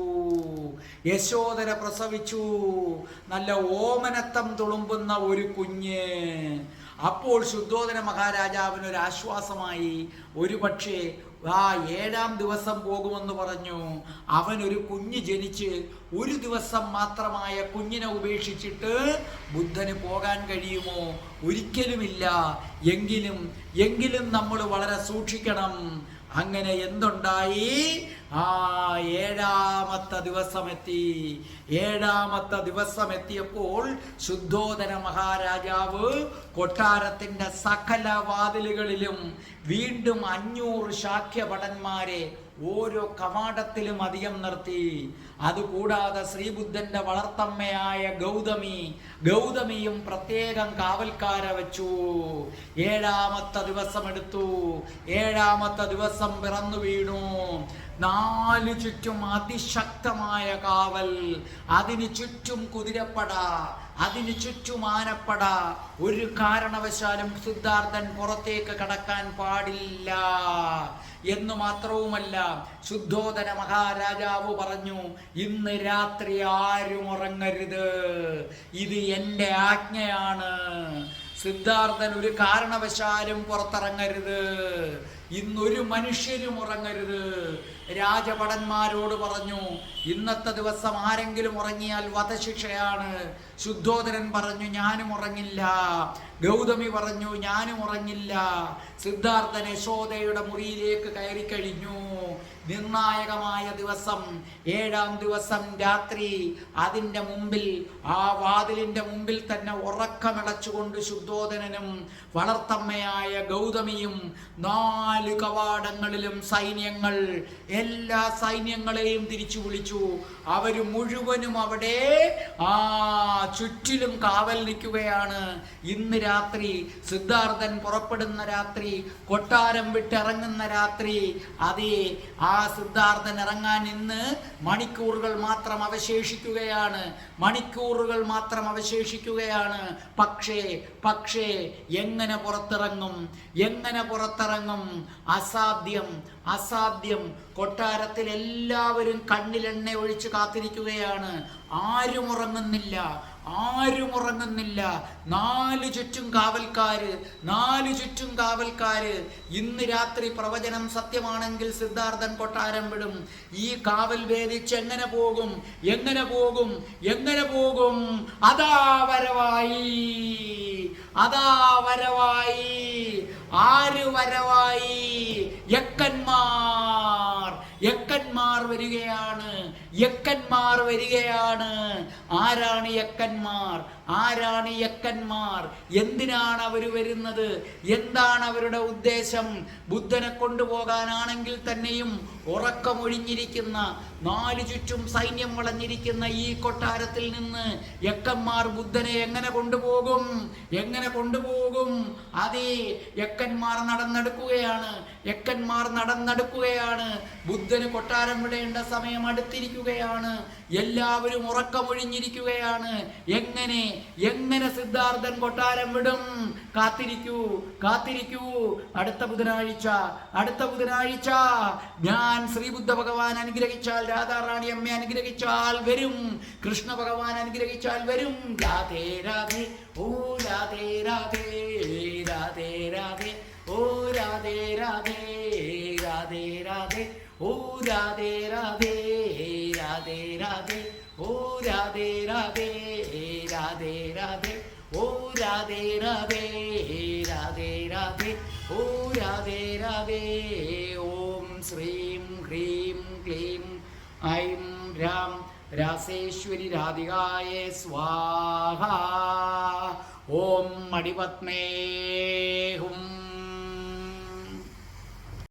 B: നല്ല ഓമനത്തം തുളുമ്പുന്ന ഒരു കുഞ്ഞ്. അപ്പോൾ ശുദ്ധോദന മഹാരാജാവിന് ഒരു ആശ്വാസമായി. ഒരു പക്ഷേ 7ാം ദിവസം പോകുമെന്ന് പറഞ്ഞു. അവനൊരു കുഞ്ഞ് ജനിച്ച് ഒരു ദിവസം മാത്രമായ കുഞ്ഞിനെ ഉപേക്ഷിച്ചിട്ട് ബുദ്ധന് പോകാൻ കഴിയുമോ? ഒരിക്കലുമില്ല. എങ്കിലും നമ്മൾ വളരെ സൂക്ഷിക്കണം. അങ്ങനെ എന്തുണ്ടായി? 7ാമത്തെ ദിവസം എത്തിയപ്പോൾ ശുദ്ധോദന മഹാരാജാവ് കൊട്ടാരത്തിന്റെ സകല വാതിലുകളിലും വീണ്ടും 500 ശാക്യഭടന്മാരെ ഓരോ കവാടത്തിലും അധികം നിർത്തി. അതുകൂടാതെ ശ്രീബുദ്ധന്റെ വളർത്തമ്മയായ ഗൗതമിയും പ്രത്യേകം കാവൽക്കാരെ വെച്ചു. 7ാമത്തെ ദിവസം എടുത്തു. 7ാമത്തെ ദിവസം പിറന്നു വീണു. 4 ചുറ്റും അതിശക്തമായ കാവൽ, അതിന് ചുറ്റും കുതിരപ്പട, അതിന് ചുറ്റും ആനപ്പട. ഒരു കാരണവശാലും സിദ്ധാർത്ഥൻ പുറത്തേക്ക് കടക്കാൻ പാടില്ല എന്ന് മാത്രവുമല്ല, ശുദ്ധോദന മഹാരാജാവ് പറഞ്ഞു, ഇന്ന് രാത്രി ആരും ഉറങ്ങരുത്, ഇത് എൻ്റെ ആജ്ഞയാണ്. സിദ്ധാർത്ഥൻ ഒരു കാരണവശാലും പുറത്തിറങ്ങരുത്, ഇന്നൊരു മനുഷ്യരും ഉറങ്ങരുത്. രാജഭടന്മാരോട് പറഞ്ഞു, ഇന്നത്തെ ദിവസം ആരെങ്കിലും ഉറങ്ങിയാൽ വധശിക്ഷയാണ്. ശുദ്ധോദനൻ പറഞ്ഞു, ഞാനും ഉറങ്ങില്ല. ഗൗതമി പറഞ്ഞു, ഞാനും ഉറങ്ങില്ല. സിദ്ധാർത്ഥൻ യശോദയുടെ മുറിയിലേക്ക് കയറി കഴിഞ്ഞു. നിർണായകമായ ദിവസം. 7-ാം ദിവസം രാത്രി അതിൻ്റെ മുമ്പിൽ, ആ വാതിലിൻ്റെ മുമ്പിൽ തന്നെ ഉറക്കമിളച്ചുകൊണ്ട് ശുദ്ധോദനനും വളർത്തമ്മയായ ഗൗതമിയും 4 കവാടങ്ങളിലും സൈന്യങ്ങൾ, എല്ലാ സൈന്യങ്ങളെയും തിരിച്ചു വിളിച്ചു. അവർ മുഴുവനും അവിടെ ചുറ്റിലും കാവൽ നിൽക്കുകയാണ്. ഇന്ന് രാത്രി സിദ്ധാർത്ഥൻ പുറപ്പെടുന്ന രാത്രി, കൊട്ടാരം വിട്ടിറങ്ങുന്ന രാത്രി, അതേ ആ സിദ്ധാർത്ഥൻ ഇറങ്ങാൻ ഇന്ന് മണിക്കൂറുകൾ മാത്രം അവശേഷിക്കുകയാണ്, മണിക്കൂറുകൾ മാത്രം അവശേഷിക്കുകയാണ്. പക്ഷേ എങ്ങനെ പുറത്തിറങ്ങും, എങ്ങനെ പുറത്തിറങ്ങും? അസാധ്യം, അസാധ്യം. കൊട്ടാരത്തിൽ എല്ലാവരും കണ്ണിലെണ്ണ ഒഴിച്ച് കാത്തിരിക്കുകയാണ്. ആരും ഉറങ്ങുന്നില്ല, ആരും ഉറങ്ങുന്നില്ല. 4 ചുറ്റും കാവൽക്കാര്, 4 ചുറ്റും കാവൽക്കാര്. ഇന്ന് രാത്രി പ്രവചനം സത്യമാണെങ്കിൽ സിദ്ധാർത്ഥൻ കൊട്ടാരം വിടും. ഈ കാവൽ ഭേദിച്ച് എങ്ങനെ പോകും, എങ്ങനെ പോകും, എങ്ങനെ പോകും? അതാ വരവായി, അതാ വരവായി. ആര് വരവായി? യക്കന്മാർ, യക്കന്മാർ വരികയാണ്, യക്കന്മാർ വരികയാണ്. ആരാണ് യക്കന്മാർ? ആരാണ് യക്കന്മാർ? എന്തിനാണ് അവർ വരുന്നത്? എന്താണ് അവരുടെ ഉദ്ദേശം? ബുദ്ധനെ കൊണ്ടുപോകാനാണെങ്കിൽ തന്നെയും ഉറക്കമൊഴിഞ്ഞിരിക്കുന്ന, 4 ചുറ്റും സൈന്യം വളഞ്ഞിരിക്കുന്ന ഈ കൊട്ടാരത്തിൽ നിന്ന് യക്കന്മാർ ബുദ്ധനെ എങ്ങനെ കൊണ്ടുപോകും, എങ്ങനെ കൊണ്ടുപോകും? അതേ, യക്കന്മാർ നടന്നെടുക്കുകയാണ്, യക്കന്മാർ നടന്നെടുക്കുകയാണ്. ബുദ്ധന് കൊട്ടാരം വിടേണ്ട സമയം അടുത്തിരിക്കുകയാണ്. എല്ലാവരും ഉറക്കമൊഴിഞ്ഞിരിക്കുകയാണ്. എങ്ങനെ, എങ്ങനെ സിദ്ധാർത്ഥൻ കൊട്ടാരം വിടും? കാത്തിരിക്കൂ, കാത്തിരിക്കൂ. അടുത്ത ബുധനാഴ്ച, അടുത്ത ബുധനാഴ്ച ഞാൻ ശ്രീബുദ്ധ ഭഗവാൻ അനുഗ്രഹിച്ചാൽ, രാധാറാണി അമ്മ അനുഗ്രഹിച്ചാൽ വരും, കൃഷ്ണ ഭഗവാൻ അനുഗ്രഹിച്ചാൽ വരും. രാധേ രാധേ, ഓ രാധേ രാധേ, രാധേ രാധേ, ഓ രാധേ രാധേ, രാധേ രാധേ, ഓ രാധേ രാധേ, രാധേ രാധേ, ഓ രാധേ രാധേ, രാധേ രാധേ, ഓ രാധേ രാധേ, രാധേ രാധേ, ഓ രാധേ രാധേ. ഓം ശ്രീം ഹ്രീം ക്ലീം ഐം രാം രാസേശ്വരി രാധികായേ സ്വാഹ. ഓം മടിപത്മേ ഹും